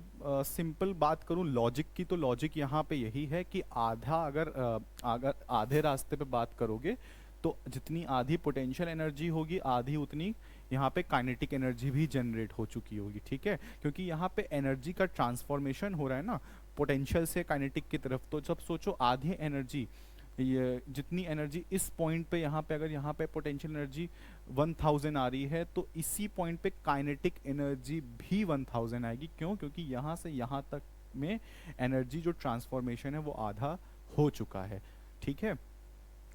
सिंपल बात करूं लॉजिक की, तो लॉजिक यहाँ पे यही है कि आधा अगर आधे रास्ते पे बात करोगे तो जितनी आधी पोटेंशियल एनर्जी होगी आधी उतनी यहाँ पे काइनेटिक एनर्जी भी जनरेट हो चुकी होगी। ठीक है, क्योंकि यहाँ पे एनर्जी का ट्रांसफॉर्मेशन हो रहा है ना पोटेंशियल से काइनेटिक की तरफ। तो जब सोचो आधी एनर्जी ये जितनी एनर्जी इस पॉइंट पे यहाँ पे, अगर यहाँ पे पोटेंशियल एनर्जी 1000 आ रही है तो इसी पॉइंट पे काइनेटिक एनर्जी भी 1000 आएगी। क्यों? क्योंकि यहाँ से यहाँ तक में एनर्जी जो ट्रांसफॉर्मेशन है वो आधा हो चुका है। ठीक है,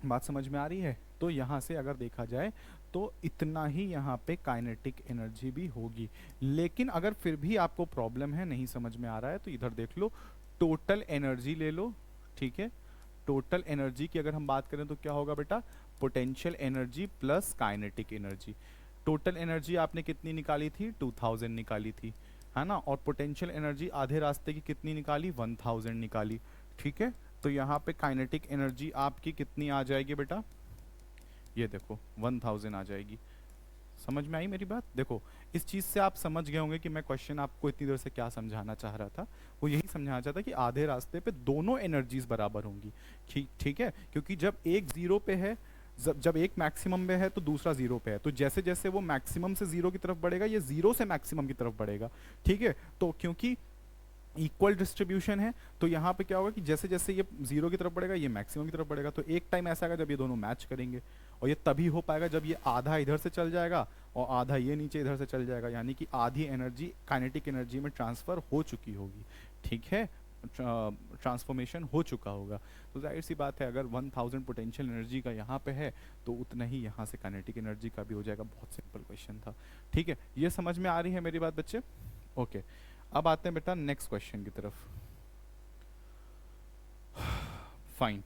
बात समझ में आ रही है? तो यहाँ से अगर देखा जाए तो इतना ही यहाँ पे काइनेटिक एनर्जी भी होगी। लेकिन अगर फिर भी आपको प्रॉब्लम है, नहीं समझ में आ रहा है, तो इधर देख लो, टोटल एनर्जी ले लो। ठीक है, टोटल एनर्जी की अगर हम बात करें तो क्या होगा बेटा? Potential energy plus kinetic energy. Total energy आपने कितनी निकाली थी? 2000 निकाली थी, है ना? और पोटेंशियल एनर्जी आधे रास्ते की कितनी निकाली? 1000 निकाली। ठीक है, तो यहाँ पे काइनेटिक एनर्जी आपकी कितनी आ जाएगी बेटा? ये देखो 1000 आ जाएगी। समझ में आई मेरी बात? देखो, इस चीज से आप समझ गए होंगे कि मैं क्वेश्चन आपको इतनी देर से क्या समझाना चाह रहा था। वो यही समझाना चाहता कि आधे रास्ते पे दोनों एनर्जीज बराबर होंगी। ठीक है, क्योंकि जब एक जीरो पे है, जब एक मैक्सिमम में है तो दूसरा जीरो पे है, तो जैसे जैसे वो मैक्सिमम से जीरो की तरफ बढ़ेगा, ये जीरो से मैक्सिमम की तरफ बढ़ेगा। ठीक है, तो क्योंकि इक्वल डिस्ट्रीब्यूशन है तो यहाँ पे क्या होगा कि जैसे जैसे ये जीरो की तरफ बढ़ेगा, ये मैक्सिमम की तरफ बढ़ेगा। तो एक टाइम ऐसा आएगा जब ये दोनों मैच करेंगे, और ये तभी हो पाएगा जब ये आधा इधर से चल जाएगा और आधा ये नीचे इधर से चल जाएगा, यानी कि आधी एनर्जी काइनेटिक एनर्जी में ट्रांसफर हो चुकी होगी। ठीक है, ट्रांसफॉर्मेशन हो चुका होगा। तो जाहिर सी बात है, अगर 1000 पोटेंशियल एनर्जी का यहाँ पे है तो उतना ही यहाँ से काइनेटिक एनर्जी का भी हो जाएगा। बहुत सिंपल क्वेश्चन था। ठीक है, ये समझ में आ रही है मेरी बात बच्चे? ओके, अब आते हैं बेटा नेक्स्ट क्वेश्चन की तरफ। फाइन,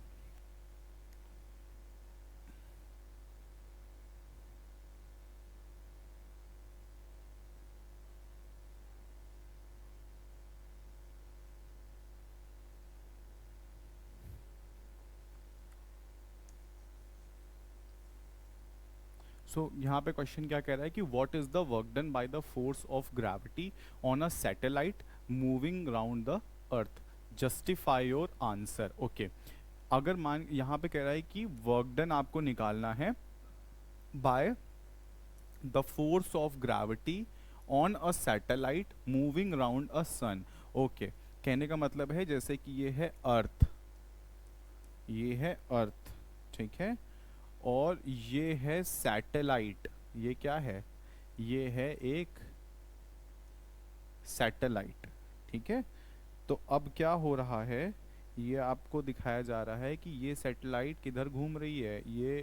सो यहाँ पे क्वेश्चन क्या कह रहा है कि what is the work done by the force of gravity on a satellite moving round the earth, justify your answer. Okay, अगर मान यहाँ पे कह रहा है कि वर्क डन आपको निकालना है by the force of gravity on a satellite moving round a sun. Okay, कहने का मतलब है जैसे कि ये है अर्थ, ये है अर्थ, ठीक है, और ये है सैटेलाइट। ये क्या है? ये है एक सैटेलाइट। ठीक है, तो अब क्या हो रहा है, ये आपको दिखाया जा रहा है कि ये सैटेलाइट किधर घूम रही है? ये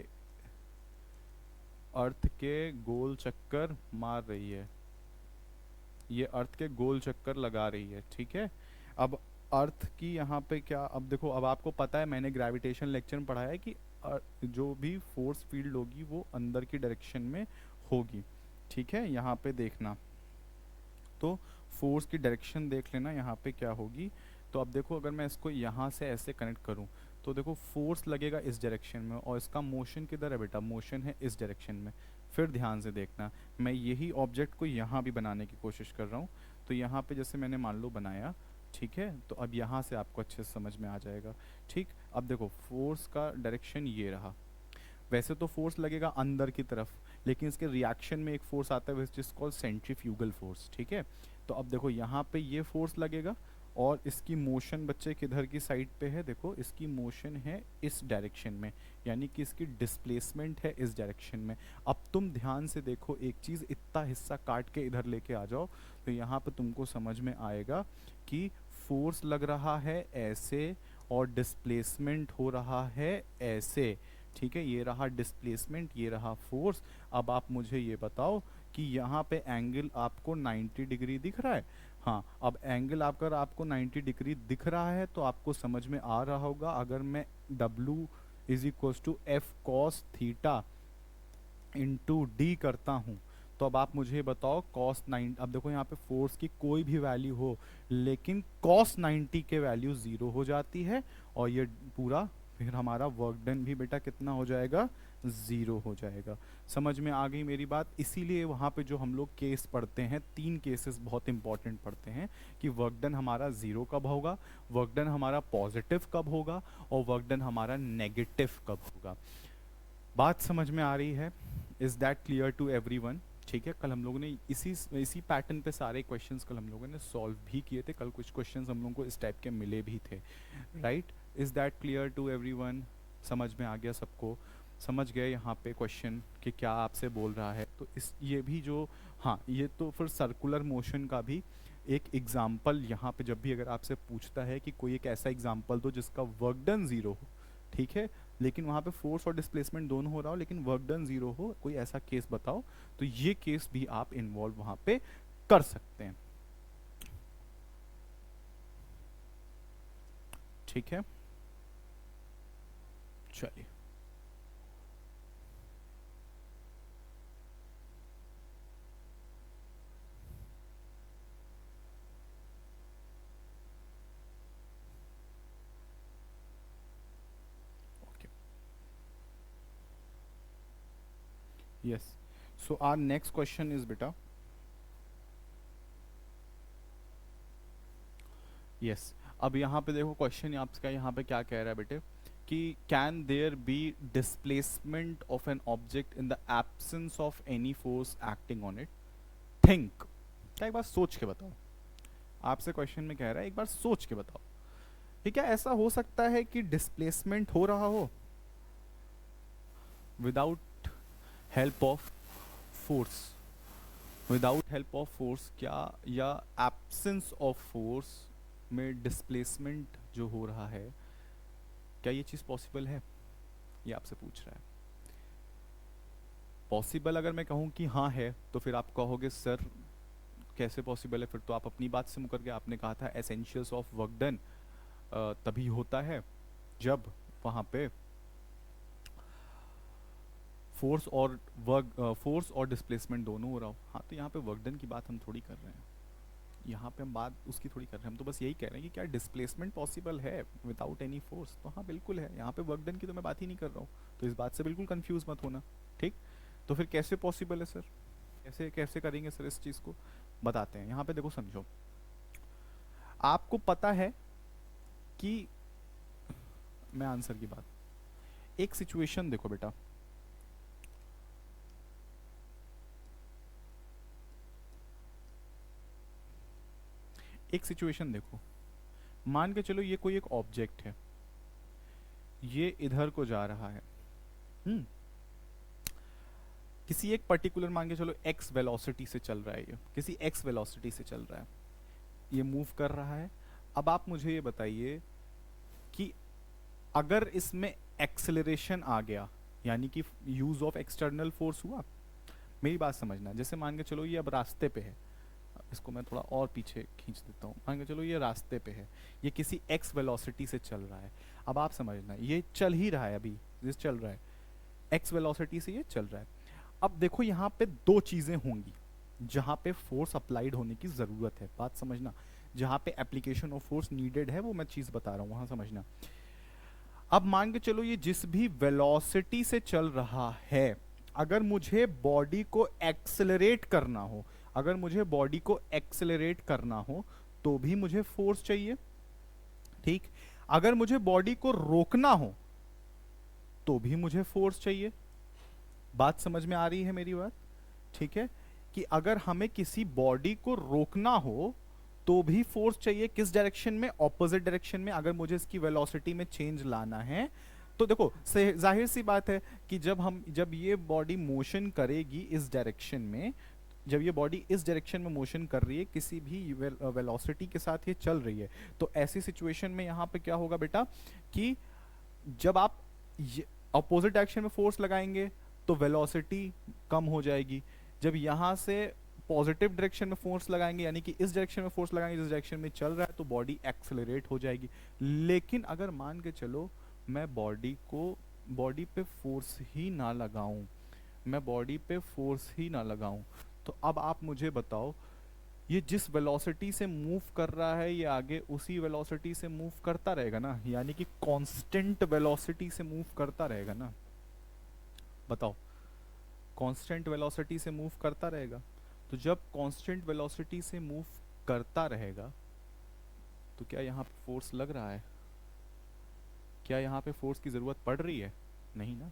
अर्थ के गोल चक्कर मार रही है, ये अर्थ के गोल चक्कर लगा रही है। ठीक है, अब अर्थ की यहाँ पे क्या, अब देखो, अब आपको पता है, मैंने ग्रेविटेशन लेक्चर में पढ़ा है कि जो भी फोर्स फील्ड होगी वो अंदर की डायरेक्शन में होगी। ठीक है, यहाँ पे देखना, तो फोर्स की डायरेक्शन देख लेना यहाँ पे क्या होगी। तो अब देखो, अगर मैं इसको यहाँ से ऐसे कनेक्ट करूँ तो देखो फोर्स लगेगा इस डायरेक्शन में, और इसका मोशन किधर है बेटा? मोशन है इस डायरेक्शन में। फिर ध्यान से देखना, मैं यही ऑब्जेक्ट को यहाँ भी बनाने की कोशिश कर रहा हूँ। तो यहाँ पे जैसे मैंने मान लो बनाया, ठीक है, तो अब यहाँ से आपको अच्छे से समझ में आ जाएगा। ठीक, अब देखो फोर्स का डायरेक्शन ये रहा। वैसे तो फोर्स लगेगा अंदर की तरफ, लेकिन इसके रिएक्शन में एक फोर्स आता है which is called centrifugal force. ठीक है, तो अब देखो यहाँ पे ये फोर्स लगेगा, और इसकी मोशन बच्चे किधर की साइड पे है? देखो, इसकी मोशन है इस डायरेक्शन में, यानी कि इसकी डिस्प्लेसमेंट है इस डायरेक्शन में। अब तुम ध्यान से देखो एक चीज़, इतना हिस्सा काट के इधर लेके आ जाओ तो यहाँ पे तुमको समझ में आएगा कि फोर्स लग रहा है ऐसे और डिस्प्लेसमेंट हो रहा है ऐसे। ठीक है, ये रहा डिस्प्लेसमेंट, ये रहा फोर्स। अब आप मुझे ये बताओ कि यहाँ पे एंगल आपको 90 डिग्री दिख रहा है? हाँ, अब एंगल अगर आपको 90 डिग्री दिख रहा है तो आपको समझ में आ रहा होगा, अगर मैं W is equal to F cos theta into d करता हूँ, तो अब आप मुझे बताओ कॉस 90, अब देखो यहाँ पे फोर्स की कोई भी वैल्यू हो, लेकिन कॉस 90 के वैल्यू 0 हो जाती है, और ये पूरा फिर हमारा वर्क डन भी बेटा कितना हो जाएगा? 0 हो जाएगा। समझ में आ गई मेरी बात? इसीलिए वहाँ पे जो हम लोग केस पढ़ते हैं, 3 केसेस बहुत इंपॉर्टेंट पढ़ते हैं कि वर्क डन हमारा 0 कब होगा, वर्क डन हमारा पॉजिटिव कब होगा, और वर्क डन हमारा नेगेटिव कब होगा। बात समझ में आ रही है? Is that clear to everyone? ठीक है, कल हम लोगों ने इसी पैटर्न पे सारे क्वेश्चंस कल हम लोगों ने सॉल्व भी किए थे। कल कुछ क्वेश्चंस हम लोगों को इस टाइप के मिले भी थे, right? Is that clear to everyone? समझ में आ गया सबको? समझ गए यहाँ पे क्वेश्चन कि क्या आपसे बोल रहा है? तो इस ये भी जो, हाँ, ये तो फिर सर्कुलर मोशन का भी एक एग्जाम्पल यहाँ पे जब भी अगर आपसे पूछता है कि कोई एक ऐसा एग्जाम्पल दो जिसका वर्क डन ज़ीरो हो, ठीक है, लेकिन वहाँ पे फोर्स और डिस्प्लेसमेंट दोनों हो रहा हो लेकिन वर्क डन ज़ीरो हो, कोई ऐसा केस बताओ, तो ये केस भी आप इन्वॉल्व वहाँ पे कर सकते हैं। ठीक है, चलिए। Okay, yes, so our next question is बेटा, यस, अब यहाँ पे देखो क्वेश्चन आपका यहाँ पे क्या कह रहा है बेटे कि can there be displacement of an object in the absence of any force acting on it? Think, क्या एक बार सोच के बताओ, आपसे क्वेश्चन में कह रहा है एक बार सोच के बताओ कि क्या ऐसा हो सकता है कि डिस्प्लेसमेंट हो रहा हो without help of force? Without help of force क्या, या एब्सेंस ऑफ फोर्स में डिस्प्लेसमेंट जो हो रहा है, क्या ये चीज़ पॉसिबल है? ये आपसे पूछ रहा है। पॉसिबल अगर मैं कहूँ कि हाँ है, तो फिर आप कहोगे सर कैसे पॉसिबल है? फिर तो आप अपनी बात से मुकर गए। आपने कहा था एसेंशियल्स ऑफ वर्क डन तभी होता है जब वहाँ पे फोर्स और डिस्प्लेसमेंट दोनों हो रहा हो। हाँ, तो यहाँ पे वर्क डन की बात हम थोड़ी कर रहे हैं, यहाँ पे हम बात उसकी थोड़ी कर रहे हैं, हम तो बस यही कह रहे हैं कि क्या डिस्प्लेसमेंट पॉसिबल है विदाउट एनी फोर्स? तो हाँ बिल्कुल है, यहाँ पे वर्क डन की तो मैं बात ही नहीं कर रहा हूँ, तो इस बात से बिल्कुल कंफ्यूज मत होना। ठीक, तो फिर कैसे पॉसिबल है सर, कैसे कैसे करेंगे सर इस चीज़ को? बताते हैं। यहाँ पे देखो, समझो, आपको पता है कि, मैं आंसर की बात, एक सिचुएशन देखो बेटा, एक सिचुएशन देखो, मान के चलो ये कोई एक ऑब्जेक्ट है, ये इधर को जा रहा है, हम्म, किसी एक पर्टिकुलर मान के चलो एक्स वेलोसिटी से चल रहा है, ये किसी एक्स वेलोसिटी से चल रहा है, ये मूव कर रहा है। अब आप मुझे ये बताइए कि अगर इसमें एक्सेलरेशन आ गया, यानी कि यूज ऑफ एक्सटर्नल फोर्स हुआ, मेरी बात समझना, जैसे मान के चलो ये अब रास्ते पे है, इसको मैं थोड़ा और पीछे खींच देता हूँ, मान के चलो ये रास्ते पे है, ये किसी एक्स वेलोसिटी से चल रहा है। अब आप समझना, ये चल ही रहा है, अभी ये चल रहा है, एक्स वेलोसिटी से ये चल रहा है। अब देखो यहाँ पे दो चीजें होंगी जहाँ पे फोर्स अप्लाइड होने की जरूरत है, बात समझना, जहाँ पे एप्लीकेशन ऑफ फोर्स नीडेड है वो मैं चीज बता रहा हूँ, वहां समझना। अब मान के चलो ये जिस भी वेलोसिटी से चल रहा है, अगर मुझे बॉडी को एक्सेलरेट करना हो, अगर मुझे बॉडी को एक्सेलरेट करना हो तो भी मुझे फोर्स चाहिए, ठीक। अगर मुझे बॉडी को रोकना हो तो भी मुझे फोर्स चाहिए। बात समझ में आ रही है मेरी बात? ठीक है, कि अगर हमें किसी बॉडी को रोकना हो तो भी फोर्स चाहिए, किस डायरेक्शन में? ऑपोजिट डायरेक्शन में। अगर मुझे इसकी वेलोसिटी में चेंज लाना है तो देखो, जाहिर सी बात है कि जब ये बॉडी मोशन करेगी इस डायरेक्शन में, जब ये बॉडी इस डायरेक्शन में मोशन कर रही है, किसी भी वेलोसिटी के साथ ये चल रही है, तो ऐसी सिचुएशन में यहाँ पे क्या होगा बेटा कि जब आप अपोजिट डायरेक्शन में फोर्स लगाएंगे तो वेलोसिटी कम हो जाएगी। जब यहाँ से पॉजिटिव डायरेक्शन में फोर्स लगाएंगे, यानी कि इस डायरेक्शन में फोर्स लगाएंगे जिस डायरेक्शन में चल रहा है, तो बॉडी एक्सेलरेट हो जाएगी। लेकिन अगर मान के चलो मैं बॉडी पे फोर्स ही ना लगाऊं, मैं बॉडी पे फोर्स ही ना लगाऊं, तो अब आप मुझे बताओ, ये जिस वेलोसिटी से मूव कर रहा है ये आगे उसी वेलोसिटी से मूव करता रहेगा ना, यानी कि कांस्टेंट वेलोसिटी से मूव करता रहेगा ना? बताओ, कांस्टेंट वेलोसिटी से मूव करता रहेगा। तो जब कांस्टेंट वेलोसिटी से मूव करता रहेगा तो क्या यहाँ पे फोर्स लग रहा है? क्या यहाँ पे फोर्स की ज़रूरत पड़ रही है? नहीं ना।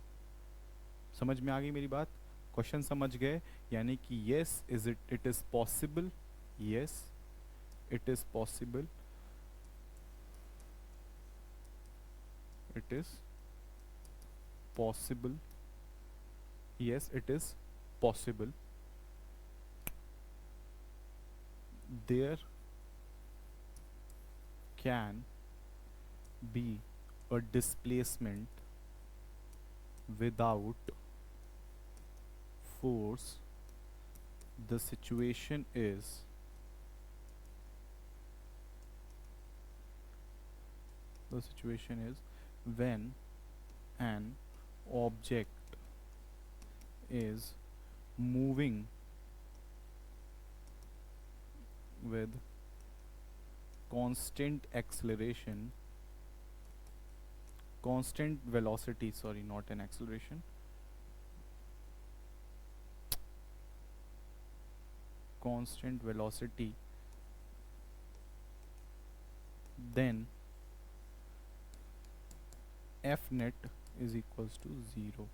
समझ में आ गई मेरी बात? क्वेश्चन समझ गए? यानी कि yes, it is possible, yes it is possible, it is possible, yes it is possible, there can be a displacement without force. The situation is when an object is moving with constant acceleration, constant velocity, sorry, not an acceleration, constant velocity, then F net is equals to zero.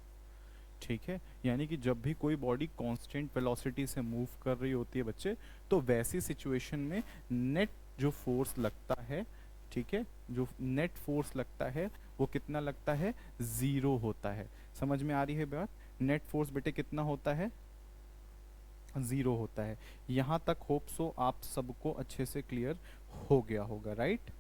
ठीक है, यानी कि जब भी कोई body constant velocity से move कर रही होती है बच्चे, तो वैसी सिचुएशन में नेट जो फोर्स लगता है, ठीक है, जो नेट फोर्स लगता है वो कितना लगता है, ज़ीरो होता है। समझ में आ रही है बात? नेट फोर्स बेटे कितना होता है, ज़ीरो होता है। यहाँ तक होप सो आप सबको अच्छे से क्लियर हो गया होगा, राइट?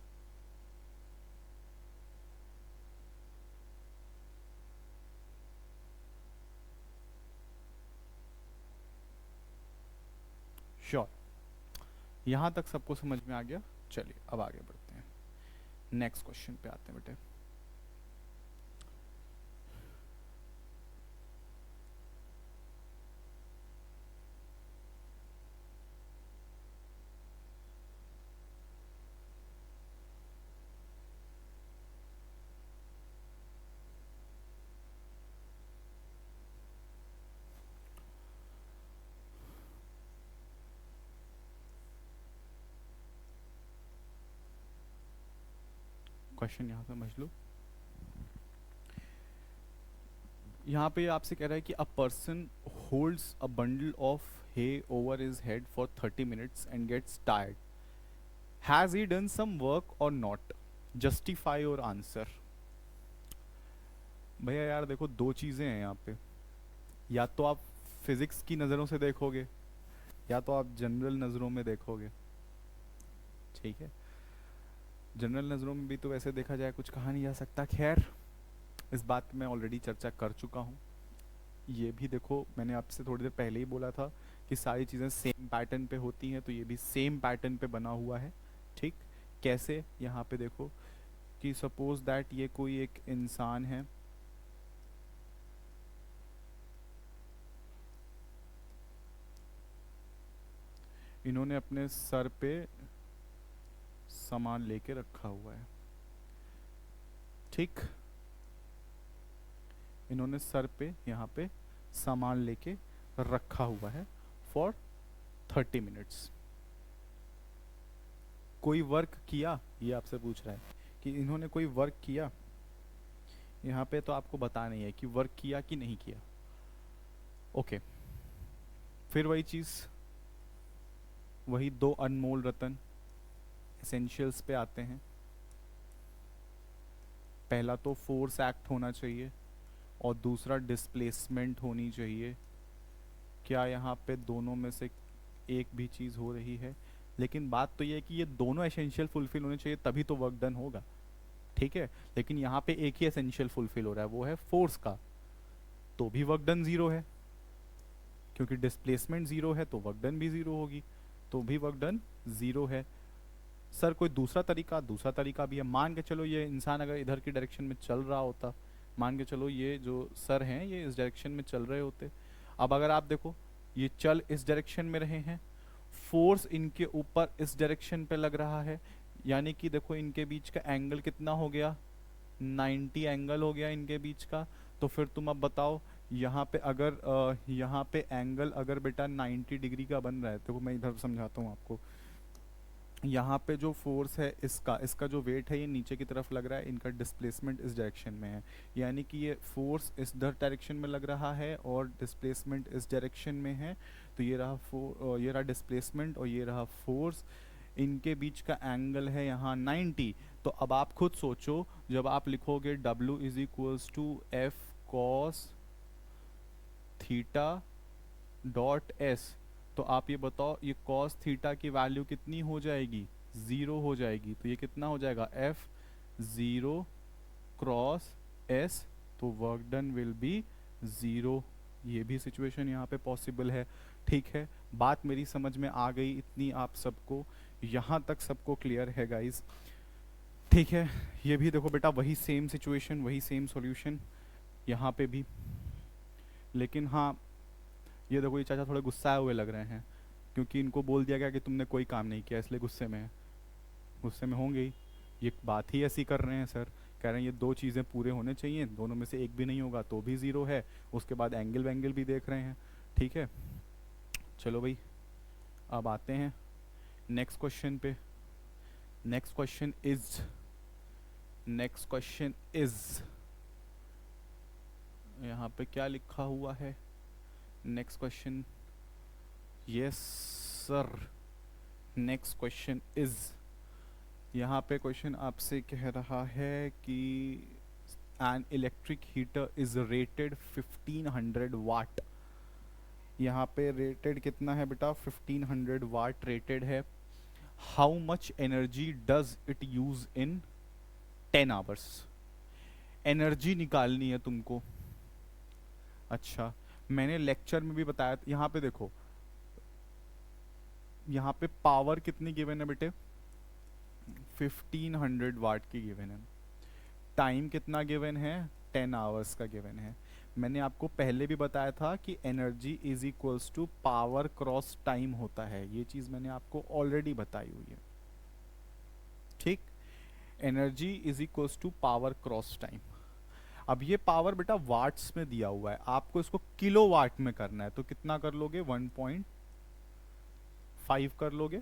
श्योर, यहाँ तक सबको समझ में आ गया? चलिए अब आगे बढ़ते हैं, नेक्स्ट क्वेश्चन पे आते हैं बेटे। क्वेश्चन यहाँ समझ लो। यहाँ पे आपसे कह रहा है कि a person holds a bundle of hay over his head for 30 minutes and gets tired, has he done some work और नॉट, जस्टिफाई योर आंसर। भैया यार देखो, दो चीज़ें हैं यहाँ पे, या तो आप फिजिक्स की नज़रों से देखोगे या तो आप जनरल नज़रों में देखोगे। ठीक है, जनरल नज़रों में भी तो वैसे देखा जाए कुछ कहा नहीं जा सकता। खैर, इस बात पे मैं ऑलरेडी चर्चा कर चुका हूँ। ये भी देखो, मैंने आपसे थोड़ी देर पहले ही बोला था कि सारी चीज़ें सेम पैटर्न पे होती हैं, तो ये भी सेम पैटर्न पे बना हुआ है। ठीक, कैसे? यहाँ पे देखो कि सपोज दैट ये कोई एक इंसान है, इन्होंने अपने सर पे सामान लेके रखा हुआ है। ठीक, इन्होंने सर पे यहाँ पे सामान लेके रखा हुआ है फॉर 30 मिनट्स। कोई वर्क किया, ये आपसे पूछ रहा है कि इन्होंने कोई वर्क किया। यहाँ पे तो आपको बता नहीं है कि वर्क किया कि नहीं किया। ओके, फिर वही चीज़, वही दो अनमोल रतन एसेंशियल्स पे आते हैं। पहला तो फोर्स एक्ट होना चाहिए और दूसरा डिस्प्लेसमेंट होनी चाहिए। क्या यहाँ पे दोनों में से एक भी चीज़ हो रही है? लेकिन बात तो ये है कि ये दोनों एसेंशियल फुलफिल होने चाहिए तभी तो वर्क डन होगा। ठीक है, लेकिन यहाँ पे एक ही एसेंशियल फुलफिल हो रहा है, वो है फोर्स का, तो भी वर्क डन ज़ीरो है, क्योंकि डिस्प्लेसमेंट ज़ीरो है तो वर्क डन भी ज़ीरो होगी, तो भी वर्क डन ज़ीरो है। सर कोई दूसरा तरीका भी है। मान के चलो ये इंसान अगर इधर की डायरेक्शन में चल रहा होता, मान के चलो ये जो सर हैं ये इस डायरेक्शन में चल रहे होते। अब अगर आप देखो, ये चल इस डायरेक्शन में रहे हैं, फोर्स इनके ऊपर इस डायरेक्शन पे लग रहा है, यानी कि देखो इनके बीच का एंगल कितना हो गया, 90 एंगल हो गया इनके बीच का। तो फिर तुम अब बताओ, यहाँ पे अगर यहाँ पे एंगल अगर बेटा 90 डिग्री का बन रहा है, तो मैं इधर समझाता हूँ आपको। यहाँ पे जो फोर्स है इसका जो वेट है ये नीचे की तरफ लग रहा है, इनका डिस्प्लेसमेंट इस डायरेक्शन में है, यानी कि ये फोर्स इस डायरेक्शन में लग रहा है और डिस्प्लेसमेंट इस डायरेक्शन में है। तो ये रहा डिस्प्लेसमेंट और ये रहा फोर्स, इनके बीच का एंगल है यहाँ 90। तो अब आप खुद सोचो, जब आप लिखोगे W is equals to F cos theta dot s. तो आप ये बताओ, ये कॉस थीटा की वैल्यू कितनी हो जाएगी? ज़ीरो हो जाएगी। तो ये कितना हो जाएगा? एफ ज़ीरो क्रॉस एस, तो work done will be zero. ये भी सिचुएशन यहाँ पे पॉसिबल है। ठीक है, बात मेरी समझ में आ गई इतनी आप सबको? यहाँ तक सबको क्लियर है गाइस? ठीक है, ये भी देखो बेटा, वही सेम सिचुएशन, वही सेम सॉल्यूशन यहाँ पे भी। लेकिन हाँ, ये देखो, ये चाचा थोड़े गुस्साए हुए लग रहे हैं क्योंकि इनको बोल दिया गया कि तुमने कोई काम नहीं किया, इसलिए गुस्से में है। गुस्से में होंगे ही, ये बात ही ऐसी कर रहे हैं सर। कह रहे हैं ये दो चीज़ें पूरे होने चाहिए, दोनों में से एक भी नहीं होगा तो भी ज़ीरो है। उसके बाद एंगल वेंगल भी देख रहे हैं। ठीक है, चलो भाई, अब आते हैं नेक्स्ट क्वेश्चन पे। Next question is, next question is, यहाँ पे क्या लिखा हुआ है? Next question, yes sir, next question is, यहाँ पे क्वेश्चन आपसे कह रहा है कि an electric heater is rated 1500 वाट। यहाँ पे रेटेड कितना है बेटा? 1500 वाट रेटेड है। How much energy does it use in 10 hours? Energy निकालनी है तुमको। अच्छा, मैंने लेक्चर में भी बताया था। यहाँ पे देखो, यहाँ पे पावर कितनी गिवन है बेटे? 1500 वाट की गिवन है। टाइम कितना गिवन है? 10 आवर्स का गिवन है। मैंने आपको पहले भी बताया था कि energy is equals to power cross time होता है। ये चीज़ मैंने आपको ऑलरेडी बताई हुई है। ठीक, energy is equals to power cross time. अब ये पावर बेटा वाट्स में दिया हुआ है, आपको इसको किलो वाट में करना है। तो कितना कर लोगे? 1.5 कर लोगे।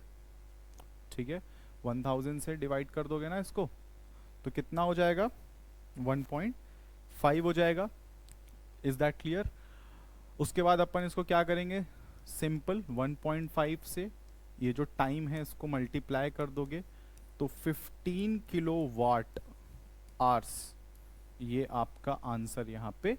ठीक है, 1000 से डिवाइड कर दोगे ना इसको, तो कितना हो जाएगा? 1.5 हो जाएगा। Is that clear? उसके बाद अपन इसको क्या करेंगे? सिंपल 1.5 से ये जो टाइम है इसको मल्टीप्लाई कर दोगे, तो 15 किलो वाट आवर्स, ये आपका आंसर यहाँ पे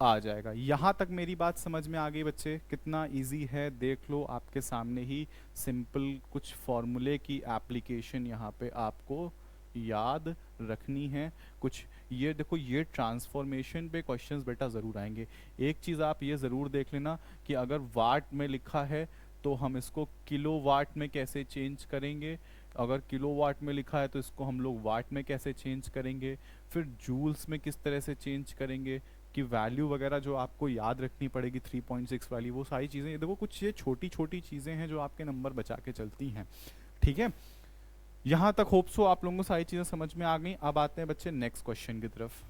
आ जाएगा। यहाँ तक मेरी बात समझ में आ गई बच्चे? कितना इजी है देख लो, आपके सामने ही सिंपल कुछ फॉर्मूले की एप्लीकेशन यहाँ पे आपको याद रखनी है। कुछ ये देखो, ये ट्रांसफॉर्मेशन पे क्वेश्चंस बेटा ज़रूर आएंगे। एक चीज़ आप ये ज़रूर देख लेना कि अगर वाट में लिखा है तो हम इसको किलो वाट में कैसे चेंज करेंगे, अगर किलो वाट में लिखा है तो इसको हम लोग वाट में कैसे चेंज करेंगे, फिर जूल्स में किस तरह से चेंज करेंगे, कि वैल्यू वगैरह जो आपको याद रखनी पड़ेगी 3.6 वाली, वो सारी चीज़ें। देखो, कुछ ये छोटी छोटी चीज़ें हैं जो आपके नंबर बचा के चलती हैं। ठीक है, यहाँ तक होप सो आप लोगों को सारी चीज़ें समझ में आ गई। अब आते हैं बच्चे नेक्स्ट क्वेश्चन की तरफ।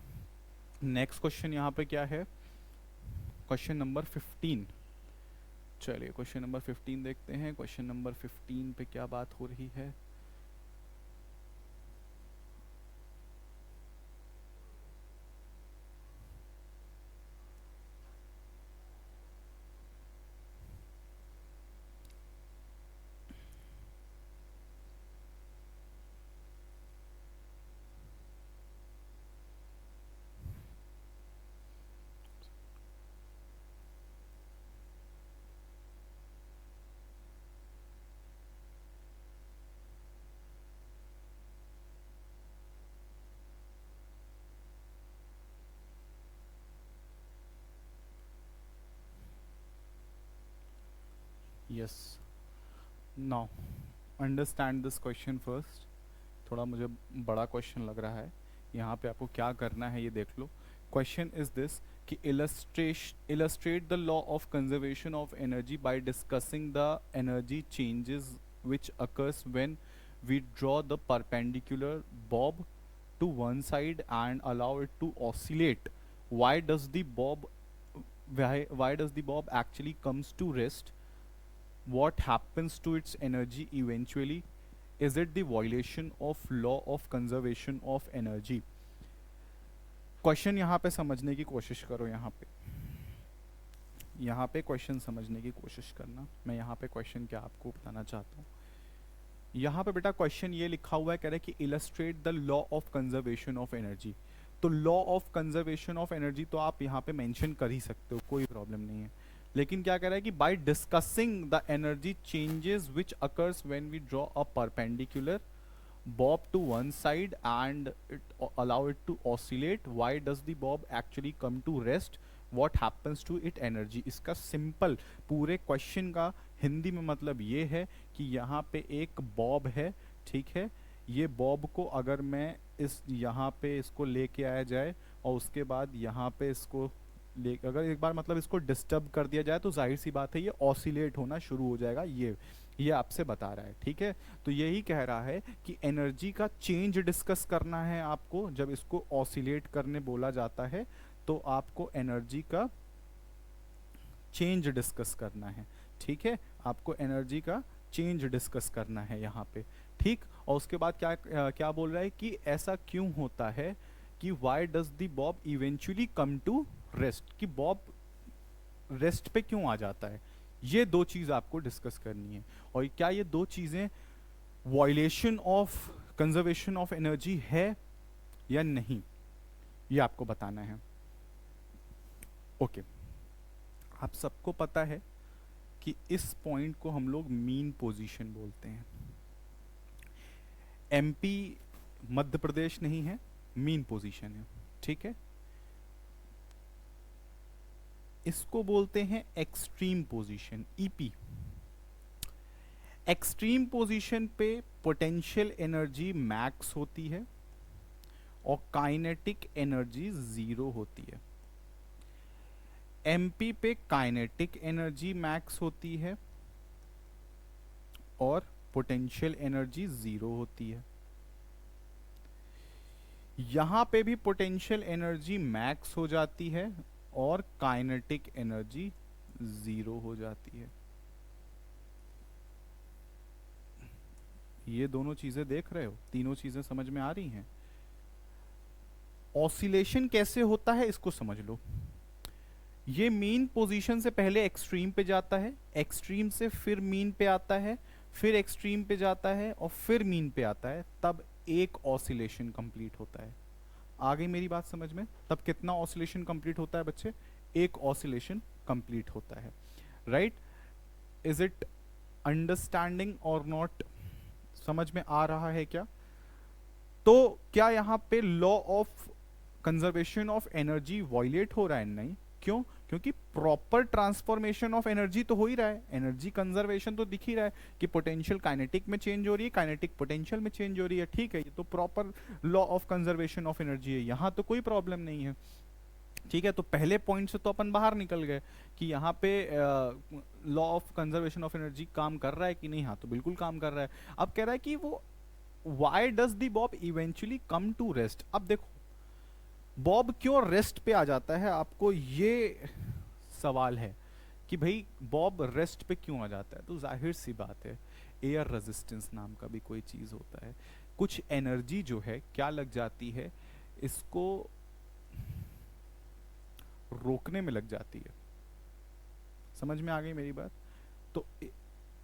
नेक्स्ट क्वेश्चन यहाँ पे क्या है? Question number 15। चलिए क्वेश्चन नंबर 15 देखते हैं। क्वेश्चन नंबर 15 पे क्या बात हो रही है? Yes, now understand this question first. थोड़ा मुझे बड़ा क्वेश्चन लग रहा है। यहाँ पे आपको क्या करना है ये देख लो। क्वेश्चन इज दिस कि illustrate the law of conservation of energy by discussing the energy changes which occurs when we draw the perpendicular bob to one side and allow it to oscillate. Why does the bob why does the bob actually comes to rest? What happens to its energy eventually? Is it the violation of law of conservation of energy? Question यहाँ पे समझने की कोशिश करो। यहाँ पे question समझने की कोशिश करना। मैं यहाँ पे क्वेश्चन क्या आपको बताना चाहता हूँ। यहाँ पे बेटा क्वेश्चन ये लिखा हुआ है, कह रहा है कि illustrate the law of conservation of energy. तो law of conservation of energy तो आप यहाँ पे मेंशन कर ही सकते हो, कोई प्रॉब्लम नहीं है। लेकिन क्या कह रहा है कि by discussing the energy changes which occurs when we draw a perpendicular bob to one side and allow it to oscillate, why does the bob actually come to rest, what happens to it energy। इसका simple पूरे question का हिंदी में मतलब ये है कि यहाँ पे एक बॉब है, ठीक है, ये बॉब को अगर मैं इस यहाँ पे इसको लेके आया जाए और उसके बाद यहाँ पे इसको ले अगर एक बार मतलब इसको डिस्टर्ब कर दिया जाए तो जाहिर सी बात है ये ऑसिलेट होना शुरू हो जाएगा, ये आपसे बता रहा है, ठीक है। तो यही कह रहा है कि एनर्जी का चेंज डिस्कस करना है आपको, जब इसको ऑसिलेट करने बोला जाता है तो आपको एनर्जी का चेंज डिस्कस करना है, ठीक है, आपको एनर्जी का चेंज डिस्कस करना है यहाँ पे, ठीक। और उसके बाद क्या बोल रहा है कि ऐसा क्यों होता है कि why does the bob eventually come to rest, कि बॉब रेस्ट पे क्यों आ जाता है, ये दो चीज आपको डिस्कस करनी है। और क्या ये दो चीजें violation of conservation of energy है या नहीं, ये आपको बताना है। ओके, आप सबको पता है कि इस पॉइंट को हम लोग मीन पोजीशन बोलते हैं। एमपी मध्य प्रदेश नहीं है, मीन पोजीशन है, ठीक है। इसको बोलते हैं extreme position, EP. Extreme position पे पोटेंशियल एनर्जी मैक्स होती है और काइनेटिक एनर्जी 0 होती है। एमपी पे काइनेटिक एनर्जी मैक्स होती है और पोटेंशियल एनर्जी 0 होती है। यहां पे भी पोटेंशियल एनर्जी मैक्स हो जाती है और काइनेटिक एनर्जी 0 हो जाती है। ये दोनों चीजें देख रहे हो, तीनों चीजें समझ में आ रही हैं। ऑसिलेशन कैसे होता है इसको समझ लो। ये मीन पोजीशन से पहले एक्सट्रीम पे जाता है, एक्सट्रीम से फिर मीन पे आता है, फिर एक्सट्रीम पे जाता है और फिर मीन पे आता है, तब एक ऑसिलेशन कंप्लीट होता है। आ गई मेरी बात समझ में? तब कितना ऑसिलेशन कंप्लीट होता है बच्चे? एक ऑसिलेशन कंप्लीट होता है, राइट? इज इट अंडरस्टैंडिंग और नॉट? समझ में आ रहा है क्या? तो क्या यहाँ पे law of conservation of energy violate हो रहा है? नहीं। क्यों? क्योंकि प्रॉपर ट्रांसफॉर्मेशन ऑफ एनर्जी तो हो ही रहा है, एनर्जी कंजर्वेशन तो दिख ही रहा है कि पोटेंशियल काइनेटिक में चेंज हो रही है, काइनेटिक पोटेंशियल में चेंज हो रही है, ठीक है, ये तो proper law of conservation of energy है, यहाँ तो कोई प्रॉब्लम नहीं है, ठीक है। तो पहले पॉइंट से तो अपन बाहर निकल गए कि यहाँ पे law of conservation of energy काम कर रहा है कि नहीं। हाँ, तो बिल्कुल काम कर रहा है। अब कह रहा है कि वो why does the bob eventually come to rest. अब देखो बॉब क्यों रेस्ट पे आ जाता है, आपको ये सवाल है कि भाई बॉब रेस्ट पे क्यों आ जाता है। तो जाहिर सी बात है, एयर रेजिस्टेंस नाम का भी कोई चीज होता है, कुछ एनर्जी जो है क्या लग जाती है, इसको रोकने में लग जाती है। समझ में आ गई मेरी बात? तो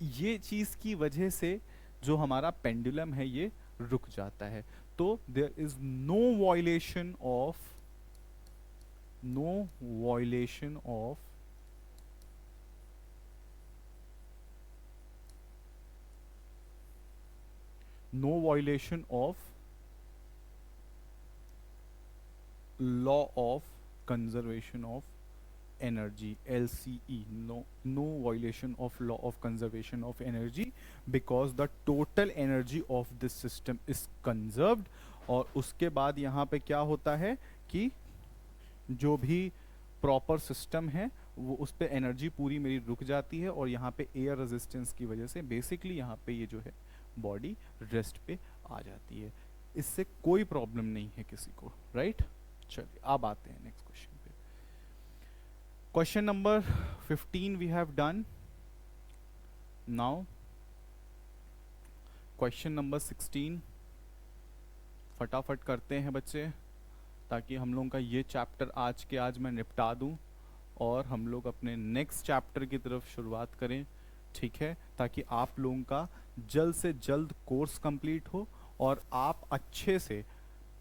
ये चीज की वजह से जो हमारा पेंडुलम है ये रुक जाता है। तो there is no violation of law of conservation of energy, LCE, no violation of law of conservation of energy, because the total energy of this system is conserved। और उसके बाद यहाँ पे क्या होता है कि जो भी प्रॉपर सिस्टम है वो उस पे एनर्जी पूरी मेरी रुक जाती है और यहाँ पे एयर रेजिस्टेंस की वजह से बेसिकली यहाँ पे ये जो है बॉडी रेस्ट पे आ जाती है। इससे कोई प्रॉब्लम नहीं है किसी को, राइट? चलिए अब आते हैं next question. Question number 15 we have done. Now question number 16 फटाफट करते हैं बच्चे, ताकि हम लोगों का ये चैप्टर आज के आज मैं निपटा दूं और हम लोग अपने नेक्स्ट चैप्टर की तरफ शुरुआत करें, ठीक है, ताकि आप लोगों का जल्द से जल्द कोर्स कंप्लीट हो और आप अच्छे से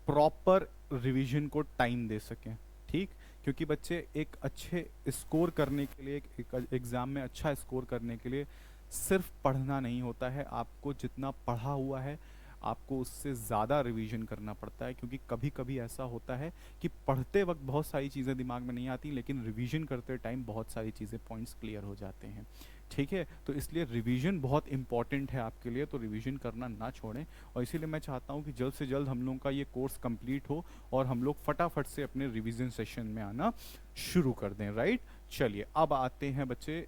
प्रॉपर रिवीजन को टाइम दे सकें, ठीक। क्योंकि बच्चे एक अच्छे स्कोर करने के लिए, एक एग्ज़ाम में अच्छा स्कोर करने के लिए सिर्फ पढ़ना नहीं होता है, आपको जितना पढ़ा हुआ है आपको उससे ज़्यादा रिवीजन करना पड़ता है। क्योंकि कभी कभी ऐसा होता है कि पढ़ते वक्त बहुत सारी चीज़ें दिमाग में नहीं आती, लेकिन रिवीजन करते टाइम बहुत सारी चीज़ें, पॉइंट्स क्लियर हो जाते हैं, ठीक है। तो इसलिए रिवीजन बहुत इंपॉर्टेंट है आपके लिए, तो रिवीजन करना ना छोड़ें। और इसीलिए मैं चाहता हूँ कि जल्द से जल्द हम लोगों का ये कोर्स कंप्लीट हो और हम लोग फटाफट से अपने रिवीजन सेशन में आना शुरू कर दें, राइट। चलिए अब आते हैं बच्चे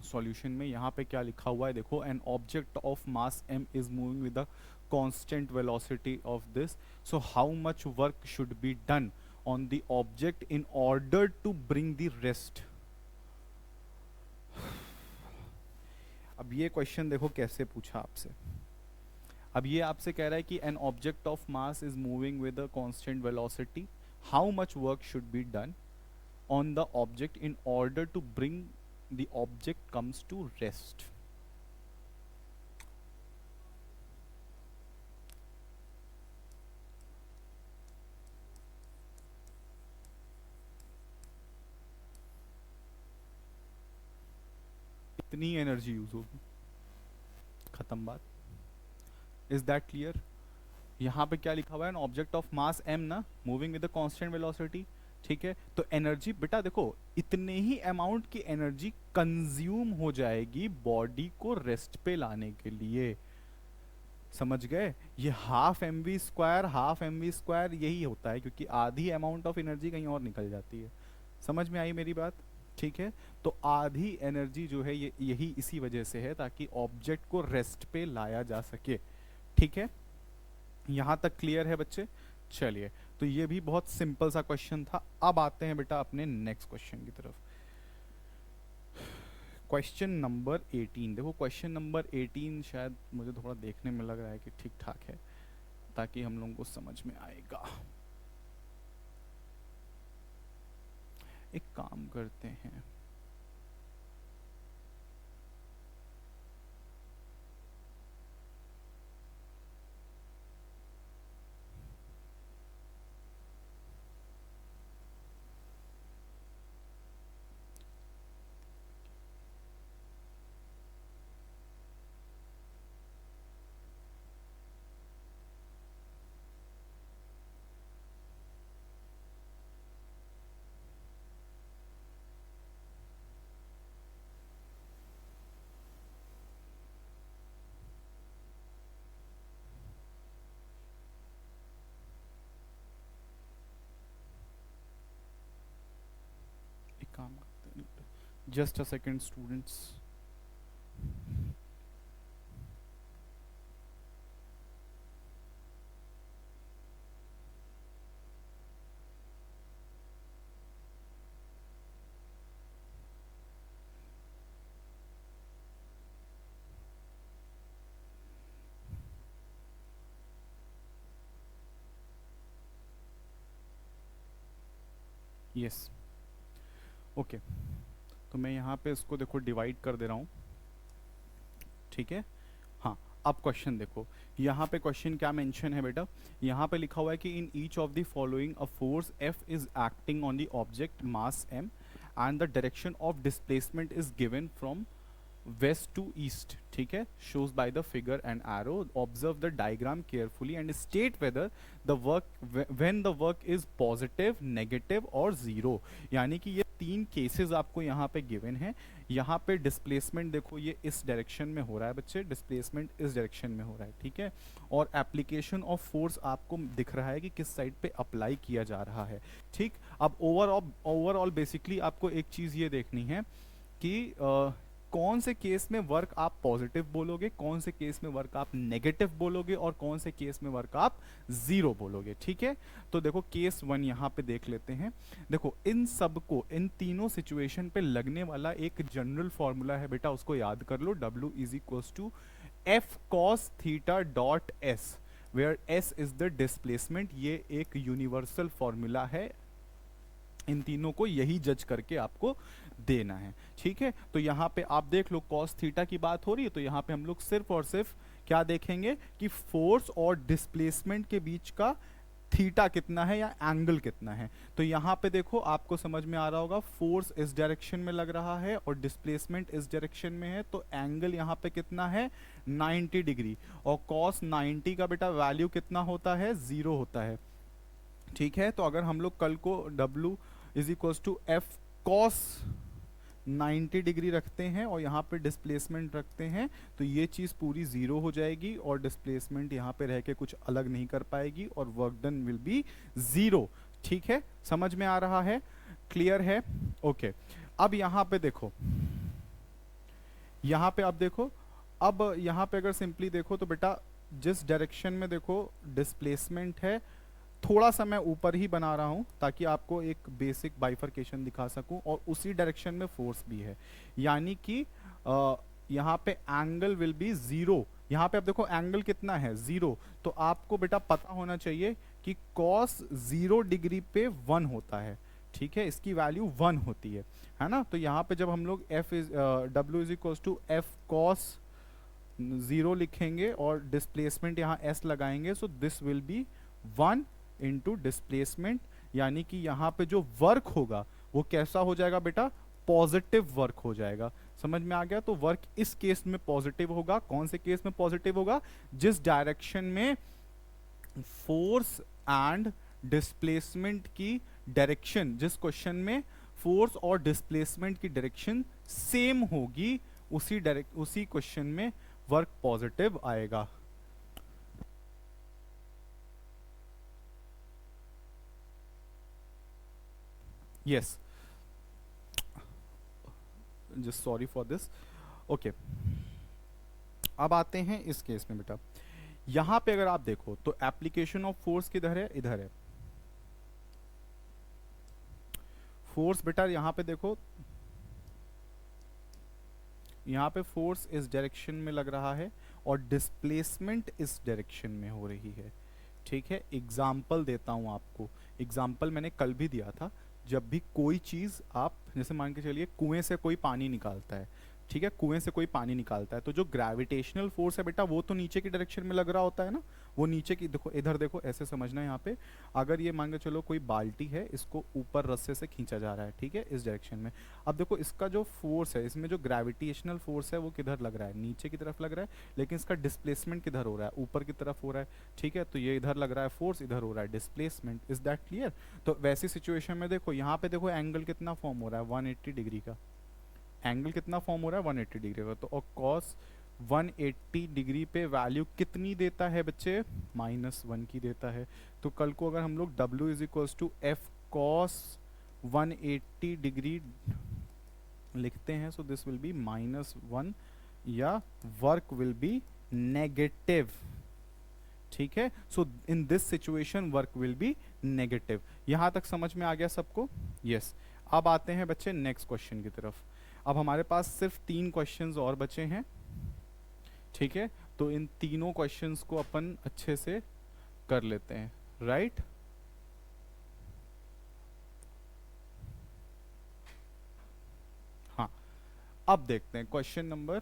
सॉल्यूशन में। यहाँ पे क्या लिखा हुआ है देखो, an object of mass m is moving with the constant velocity of this, so how much work should be done on the object in order to bring the rest. अब ये क्वेश्चन देखो कैसे पूछा आपसे। अब ये आपसे कह रहा है कि an object of mass is moving with a constant velocity, how much work should be done on the object in order to bring the object comes to rest। इतनी एनर्जी यूज होगी, खत्म बात। Is that clear. यहाँ पे क्या लिखा हुआ है, N object of mass m ना, moving with the constant velocity, ठीक है। तो एनर्जी बेटा देखो, इतने ही अमाउंट की एनर्जी कंज्यूम हो जाएगी बॉडी को रेस्ट पे लाने के लिए, समझ गए। ये हाफ एम वी स्क्वायर यही होता है, क्योंकि आधी अमाउंट ऑफ एनर्जी कहीं और निकल जाती है। समझ में आई मेरी बात, ठीक है। तो आधी एनर्जी जो है ये यही इसी वजह से है, ताकि ऑब्जेक्ट को रेस्ट पे लाया जा सके, ठीक है। यहां तक क्लियर है बच्चे। चलिए, तो ये भी बहुत सिंपल सा क्वेश्चन था। अब आते हैं बेटा अपने नेक्स्ट क्वेश्चन की तरफ। क्वेश्चन नंबर 18 देखो, क्वेश्चन नंबर 18 शायद मुझे थोड़ा देखने में लग रहा है कि ठीक ठाक है, ताकि हम लोगों को समझ में आएगा। एक काम करते हैं, एक काम करते हैं, just a second students. Yes, okay. तो मैं यहाँ पे इसको देखो डिवाइड कर दे रहा हूँ, ठीक है। हाँ, अब क्वेश्चन देखो, यहाँ पे क्वेश्चन क्या मेंशन है बेटा, यहाँ पे लिखा हुआ है कि in each of the following a force F is acting on the object mass m and the direction of displacement is given from west to east, ठीक है, shows by the figure and arrow, observe the diagram carefully and state whether the work when the work is positive, negative और zero। यानी कि ये तीन cases आपको यहाँ पे गिवन है। यहाँ पे डिस्प्लेसमेंट देखो, ये इस डायरेक्शन में हो रहा है बच्चे, डिस्प्लेसमेंट इस डायरेक्शन में हो रहा है, ठीक है। और एप्लीकेशन ऑफ फोर्स आपको दिख रहा है कि किस साइड पे अप्लाई किया जा रहा है, ठीक। अब ओवरऑल बेसिकली आपको एक चीज़ ये देखनी है कि कौन से केस में वर्क आप पॉजिटिव बोलोगे, कौन से केस में वर्क आप नेगेटिव बोलोगे, और कौन से केस में वर्क आप जीरो बोलोगे, ठीक है। तो देखो केस 1 यहाँ पे देख लेते हैं। देखो इन सबको, इन तीनों सिचुएशन पे लगने वाला एक जनरल फॉर्मूला है बेटा, उसको याद कर लो, W is equals to F cos theta dot s, where s is the displacement. ये एक यूनिवर्सल फॉर्मूला है, इन तीनों को यही जज करके आपको देना है, ठीक है। तो यहाँ पे आप देख लो, कॉस थीटा की बात हो रही है, तो यहाँ पे हम लोग सिर्फ और सिर्फ क्या देखेंगे कि फोर्स और डिस्प्लेसमेंट के बीच का थीटा कितना है या एंगल कितना है। तो यहाँ पे देखो आपको समझ में आ रहा होगा, फोर्स इस डायरेक्शन में लग रहा है और डिस्प्लेसमेंट इस डायरेक्शन में है, तो एंगल यहाँ पे कितना है 90 डिग्री, और कॉस 90 का बेटा वैल्यू कितना होता है 0 होता है। ठीक है, तो अगर हम लोग कल को W is equal to F cos 90 degree रखते हैं और यहाँ पे डिस्प्लेसमेंट रखते हैं, तो ये चीज़ पूरी ज़ीरो हो जाएगी और डिस्प्लेसमेंट यहाँ पे रह के कुछ अलग नहीं कर पाएगी और work done will be zero. ठीक है, समझ में आ रहा है, क्लियर है, ओके। अब यहाँ पे देखो, यहाँ पे अब देखो, अब यहाँ पे अगर सिंपली देखो तो बेटा जिस डायरेक्शन में देखो डिस्प्लेसमेंट है, थोड़ा सा मैं ऊपर ही बना रहा हूं ताकि आपको एक बेसिक बाइफरकेशन दिखा सकूं, और उसी डायरेक्शन में फोर्स भी है, यानी कि यहाँ पे एंगल विल बी ज़ीरो। यहाँ पे अब देखो एंगल कितना है 0, तो आपको बेटा पता होना चाहिए कि कॉस 0 डिग्री पे 1 होता है। ठीक है, इसकी वैल्यू 1 होती है ना। तो यहाँ पे जब हम लोग W is equal to F cos 0 लिखेंगे और डिस्प्लेसमेंट यहाँ S लगाएंगे, so this will be 1 into displacement, यानी कि यहाँ पे जो वर्क होगा वो कैसा हो जाएगा बेटा, पॉजिटिव वर्क हो जाएगा। समझ में आ गया, तो वर्क इस केस में पॉजिटिव होगा। कौन से केस में पॉजिटिव होगा, जिस डायरेक्शन में फोर्स एंड डिस्प्लेसमेंट की डायरेक्शन, जिस क्वेश्चन में फोर्स और डिस्प्लेसमेंट की डायरेक्शन सेम होगी, उसी क्वेश्चन में वर्क पॉजिटिव आएगा। Yes, just sorry for this, okay. अब आते हैं इस केस में बेटा, यहां पे अगर आप देखो तो एप्लीकेशन ऑफ फोर्स किधर है, इधर है। फोर्स बेटा यहां पे देखो, यहां पे फोर्स इस डायरेक्शन में लग रहा है और डिस्प्लेसमेंट इस डायरेक्शन में हो रही है। ठीक है, एग्जाम्पल देता हूं आपको, एग्जाम्पल मैंने कल भी दिया था। जब भी कोई चीज़ आप, जैसे मान के चलिए कुएं से कोई पानी निकालता है, ठीक है, कुएं से कोई पानी निकालता है, तो जो ग्रेविटेशनल फोर्स है बेटा वो तो नीचे की डायरेक्शन में लग रहा होता है ना, वो नीचे की, देखो इधर देखो, ऐसे समझना यहाँ पे, अगर ये मान के चलो कोई बाल्टी है, इसको ऊपर रस्से से खींचा जा रहा है, ठीक है, इस डायरेक्शन में। अब देखो इसका जो फोर्स है, इसमें जो ग्रेविटेशनल फोर्स है वो किधर लग रहा है, नीचे की तरफ लग रहा है, लेकिन इसका डिस्प्लेसमेंट किधर हो रहा है, ऊपर की तरफ हो रहा है। ठीक है, तो ये इधर लग रहा है फोर्स, इधर हो रहा है डिस्प्लेसमेंट। Is that clear? तो वैसी सिचुएशन में देखो यहाँ पे देखो एंगल कितना फॉर्म हो रहा है, 180 डिग्री का एंगल कितना फॉर्म हो रहा है, 180 डिग्री का। तो और कॉस 180 डिग्री पे वैल्यू कितनी देता है बच्चे, -1 की देता है। तो कल को अगर हम लोग W is equals to F cos 180 degree लिखते हैं, सो दिस विल बी -1, या वर्क विल बी नेगेटिव। ठीक है, so in this situation work will be negative. यहां तक समझ में आ गया सबको? यस। अब आते हैं बच्चे नेक्स्ट क्वेश्चन की तरफ। अब हमारे पास सिर्फ 3 क्वेश्चंस और बचे हैं। ठीक है, तो इन तीनों क्वेश्चंस को अपन अच्छे से कर लेते हैं, राइट? हाँ, अब देखते हैं क्वेश्चन नंबर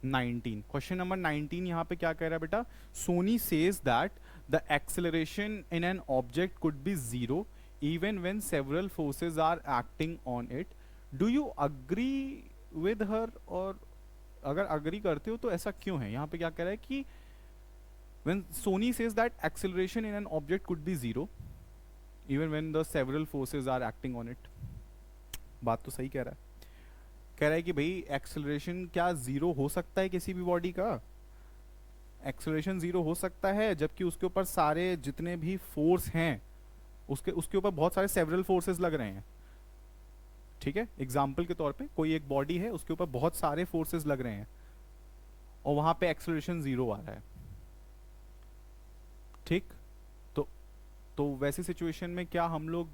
19। क्वेश्चन नंबर 19 यहाँ पे क्या कह रहा है बेटा, Soni says that the acceleration in an object could be 0 even when several forces are acting on it. Do you agree with her? और अगर अग्री करते हो तो ऐसा क्यों है? यहाँ पे क्या कह रहा है कि when Sony says that acceleration in an object could be 0 even when the several forces are acting on it. बात तो सही कह रहा है, कह रहा है कि भाई एक्सेलरेशन क्या 0 हो सकता है किसी भी बॉडी का? एक्सेलरेशन 0 हो सकता है जबकि उसके ऊपर सारे जितने भी फोर्स हैं उसके ऊपर बहुत सारे सेवरल फोर्सेस लग रहे हैं। ठीक है, एग्जाम्पल के तौर पे कोई एक बॉडी है, उसके ऊपर बहुत सारे फोर्सेस लग रहे हैं और वहां पे एक्सेलरेशन 0 आ रहा है। ठीक, तो वैसी सिचुएशन में क्या हम लोग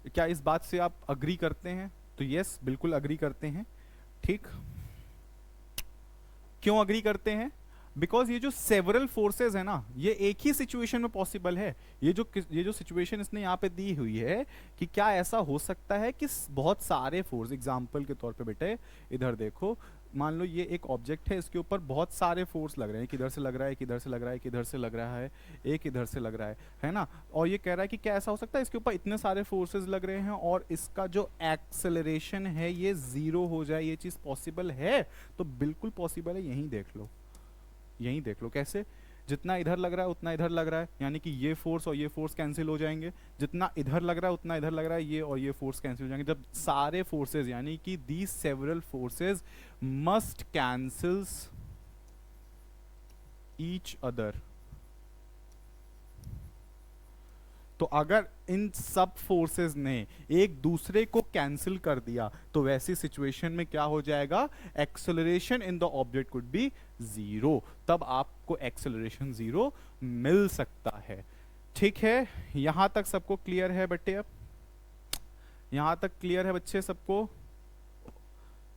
क्या इस बात से आप अग्री करते हैं? तो यस, बिल्कुल अग्री करते हैं। ठीक, क्यों अग्री करते हैं? बिकॉज ये जो सेवरल फोर्सेस है ना, ये एक ही सिचुएशन में पॉसिबल है। ये जो सिचुएशन इसने यहाँ पे दी हुई है कि क्या ऐसा हो सकता है कि बहुत सारे फोर्स, एग्जाम्पल के तौर पे बेटे इधर देखो, मान लो ये एक ऑब्जेक्ट है, इसके ऊपर बहुत सारे फोर्स लग रहे हैं, एक इधर से लग रहा है, एक इधर से लग रहा है, एक इधर से लग रहा है, एक इधर से लग रहा है ना। और ये कह रहा है कि क्या ऐसा हो सकता है इसके ऊपर इतने सारे फोर्सेस लग रहे हैं और इसका जो एक्सेलरेशन है ये जीरो हो जाए, ये चीज पॉसिबल है? तो बिल्कुल पॉसिबल है, यहीं देख लो, यहीं देख लो कैसे। जितना इधर लग रहा है उतना इधर लग रहा है, यानी कि ये फोर्स और ये फोर्स कैंसिल हो जाएंगे। जितना इधर लग रहा है उतना इधर लग रहा है, ये और ये फोर्स कैंसिल हो जाएंगे। जब सारे फोर्सेस यानी कि these several forces must cancels each other, तो अगर इन सब फोर्सेस ने एक दूसरे को कैंसिल कर दिया तो वैसी सिचुएशन में क्या हो जाएगा, acceleration in the object could B zero, तब आपको एक्सेलरेशन जीरो मिल सकता है। ठीक है, यहां तक सबको क्लियर है बेटे? अब यहां तक क्लियर है बच्चे सबको?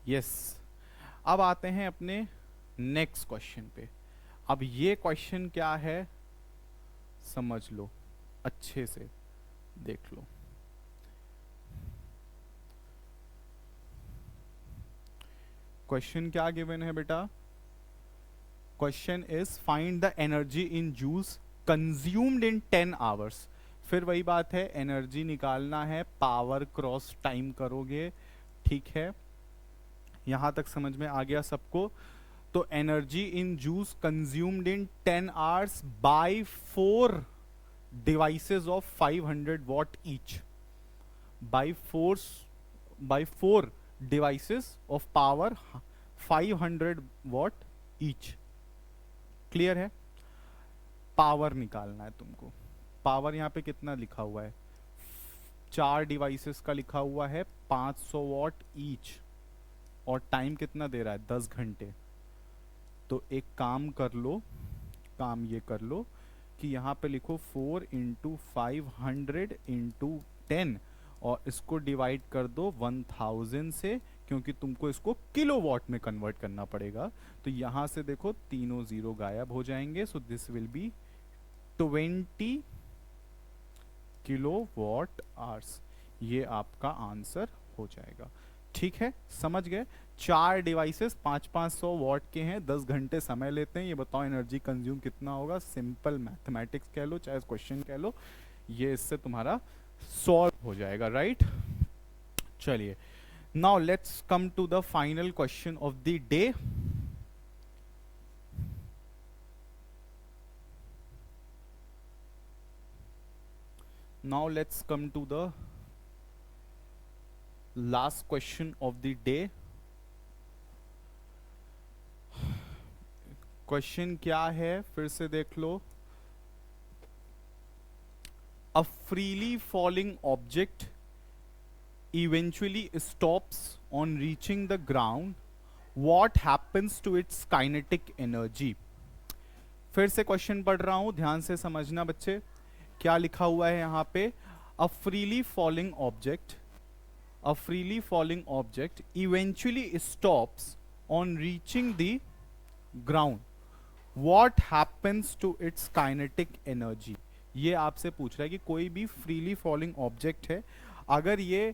यस। अब आते हैं अपने नेक्स्ट क्वेश्चन पे। अब ये क्वेश्चन क्या है समझ लो, अच्छे से देख लो। क्वेश्चन क्या गिवन है बेटा? Question is find the energy in joules consumed in 10 hours. फिर वही बात है, एनर्जी निकालना है, पावर क्रॉस टाइम करोगे। ठीक है, यहां तक समझ में आ गया सबको? तो energy in joules consumed in 10 hours by 4 devices of 500 watt each, by 4 devices of power 500 watt each। Clear है? पावर निकालना है तुमको। पावर यहां पे कितना लिखा हुआ है? 4 डिवाइसेस का लिखा हुआ है 500 वॉट ईच, और टाइम कितना दे रहा है? 10 घंटे। तो एक काम कर लो, काम ये कर लो कि यहाँ पे लिखो 4 इंटू 500 इंटू 10 और इसको डिवाइड कर दो 1000 से, क्योंकि तुमको इसको किलोवाट में कन्वर्ट करना पड़ेगा। तो यहाँ से देखो तीनों जीरो गायब हो जाएंगे, सो this will B 20 kilowatt hours. ये आपका आंसर हो जाएगा। ठीक है, समझ गए? 4 डिवाइसेस 500 वॉट के हैं, 10 घंटे समय लेते हैं। ये बताओ एनर्जी कंज्यूम कितना होगा? सिंपल मैथमेटिक्स कह लो चाहे क्वेश्चन कह लो, ये इससे तुम्हारा सॉल्व हो जाएगा। राइट, चलिए now let's come to the final question of the day. Now let's come to the last question of the day. Question क्या है फिर से देख लो। A freely falling object eventually stops on reaching the ground, what happens to its kinetic energy. फिर से question पढ़ रहा हूं, ध्यान से समझना बच्चे। क्या लिखा हुआ है यहां पे? अ freely falling object, a freely falling object eventually stops on reaching the ground, what happens to its kinetic energy। ये आपसे पूछ रहा है कि कोई भी फ्रीली फॉलिंग ऑब्जेक्ट है, अगर ये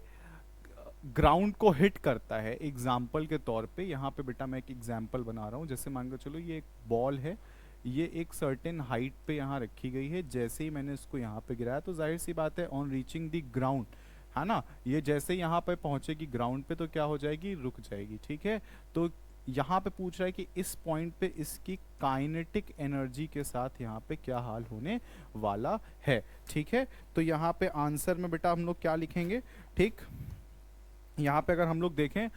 ग्राउंड को हिट करता है, एग्जाम्पल के तौर पे यहाँ पे बेटा मैं एक एग्जाम्पल बना रहा हूँ। जैसे मान के चलो ये एक बॉल है, ये एक सर्टेन हाइट पे यहाँ रखी गई है। जैसे ही मैंने इसको यहाँ पे गिराया तो जाहिर सी बात है ऑन रीचिंग द ग्राउंड, है ना, ये जैसे यहाँ पे पहुंचेगी ग्राउंड पे तो क्या हो जाएगी? रुक जाएगी। ठीक है, तो यहाँ पे पूछ रहा है कि इस पॉइंट पे इसकी काइनेटिक एनर्जी के साथ यहाँ पे क्या हाल होने वाला है। ठीक है, तो यहाँ पे आंसर में बेटा हम लोग क्या लिखेंगे? ठीक, यहाँ पे अगर हम लोग देखें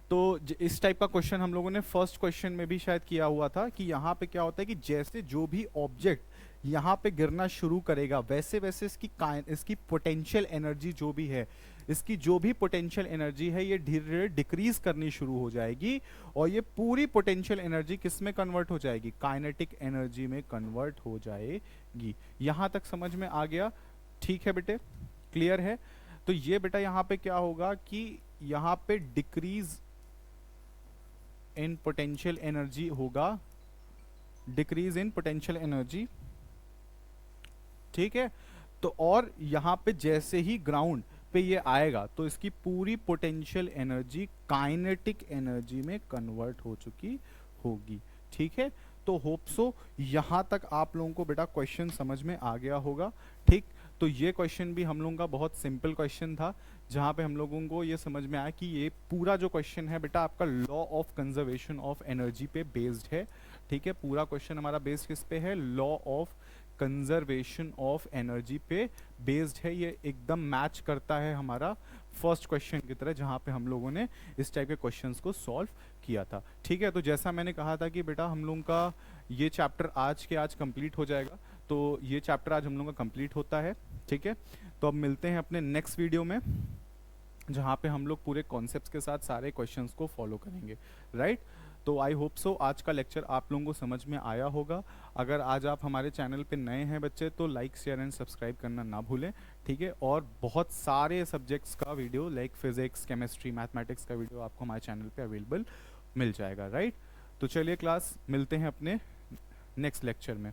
तो इस टाइप का क्वेश्चन हम लोगों ने फर्स्ट क्वेश्चन में भी शायद किया हुआ था कि यहाँ पे क्या होता है कि जैसे जो भी ऑब्जेक्ट यहाँ पे गिरना शुरू करेगा वैसे वैसे इसकी पोटेंशियल एनर्जी जो भी है, इसकी जो भी पोटेंशियल एनर्जी है ये धीरे धीरे डिक्रीज करनी शुरू हो जाएगी, और ये पूरी पोटेंशियल एनर्जी किस में कन्वर्ट हो जाएगी? काइनेटिक एनर्जी में कन्वर्ट हो जाएगी। यहाँ तक समझ में आ गया? ठीक है बेटे, क्लियर है? तो ये बेटा यहाँ पे क्या होगा कि यहाँ पे डिक्रीज इन पोटेंशियल एनर्जी होगा, डिक्रीज इन पोटेंशियल एनर्जी। ठीक है, तो और यहां पे जैसे ही ग्राउंड पे ये आएगा तो इसकी पूरी पोटेंशियल एनर्जी काइनेटिक एनर्जी में कन्वर्ट हो चुकी होगी। ठीक है, तो होप सो यहाँ तक आप लोगों को बेटा क्वेश्चन समझ में आ गया होगा। ठीक, तो ये क्वेश्चन भी हम लोगों का बहुत सिंपल क्वेश्चन था, जहाँ पे हम लोगों को ये समझ में आया कि ये पूरा जो क्वेश्चन है बेटा आपका law of conservation of energy पे बेस्ड है। ठीक है, पूरा क्वेश्चन हमारा बेस्ड किस पे है? Law of conservation of energy पे बेस्ड है। ये एकदम मैच करता है हमारा फर्स्ट क्वेश्चन की तरह, जहाँ पे हम लोगों ने इस टाइप के क्वेश्चंस को सॉल्व किया था। ठीक है, तो जैसा मैंने कहा था कि बेटा हम लोगों का ये चैप्टर आज के आज कंप्लीट हो जाएगा, तो ये चैप्टर आज हम लोगों का कंप्लीट होता है। ठीक है, तो अब मिलते हैं अपने नेक्स्ट वीडियो में, जहाँ पे हम लोग पूरे कॉन्सेप्ट्स के साथ सारे क्वेश्चंस को फॉलो करेंगे। राइट, तो आई होप सो आज का लेक्चर आप लोगों को समझ में आया होगा। अगर आज आप हमारे चैनल पे नए हैं बच्चे, तो लाइक शेयर एंड सब्सक्राइब करना ना भूलें। ठीक है, और बहुत सारे सब्जेक्ट्स का video like physics, chemistry, mathematics का वीडियो आपको हमारे चैनल पे अवेलेबल मिल जाएगा। राइट, तो चलिए क्लास मिलते हैं अपने नेक्स्ट लेक्चर में।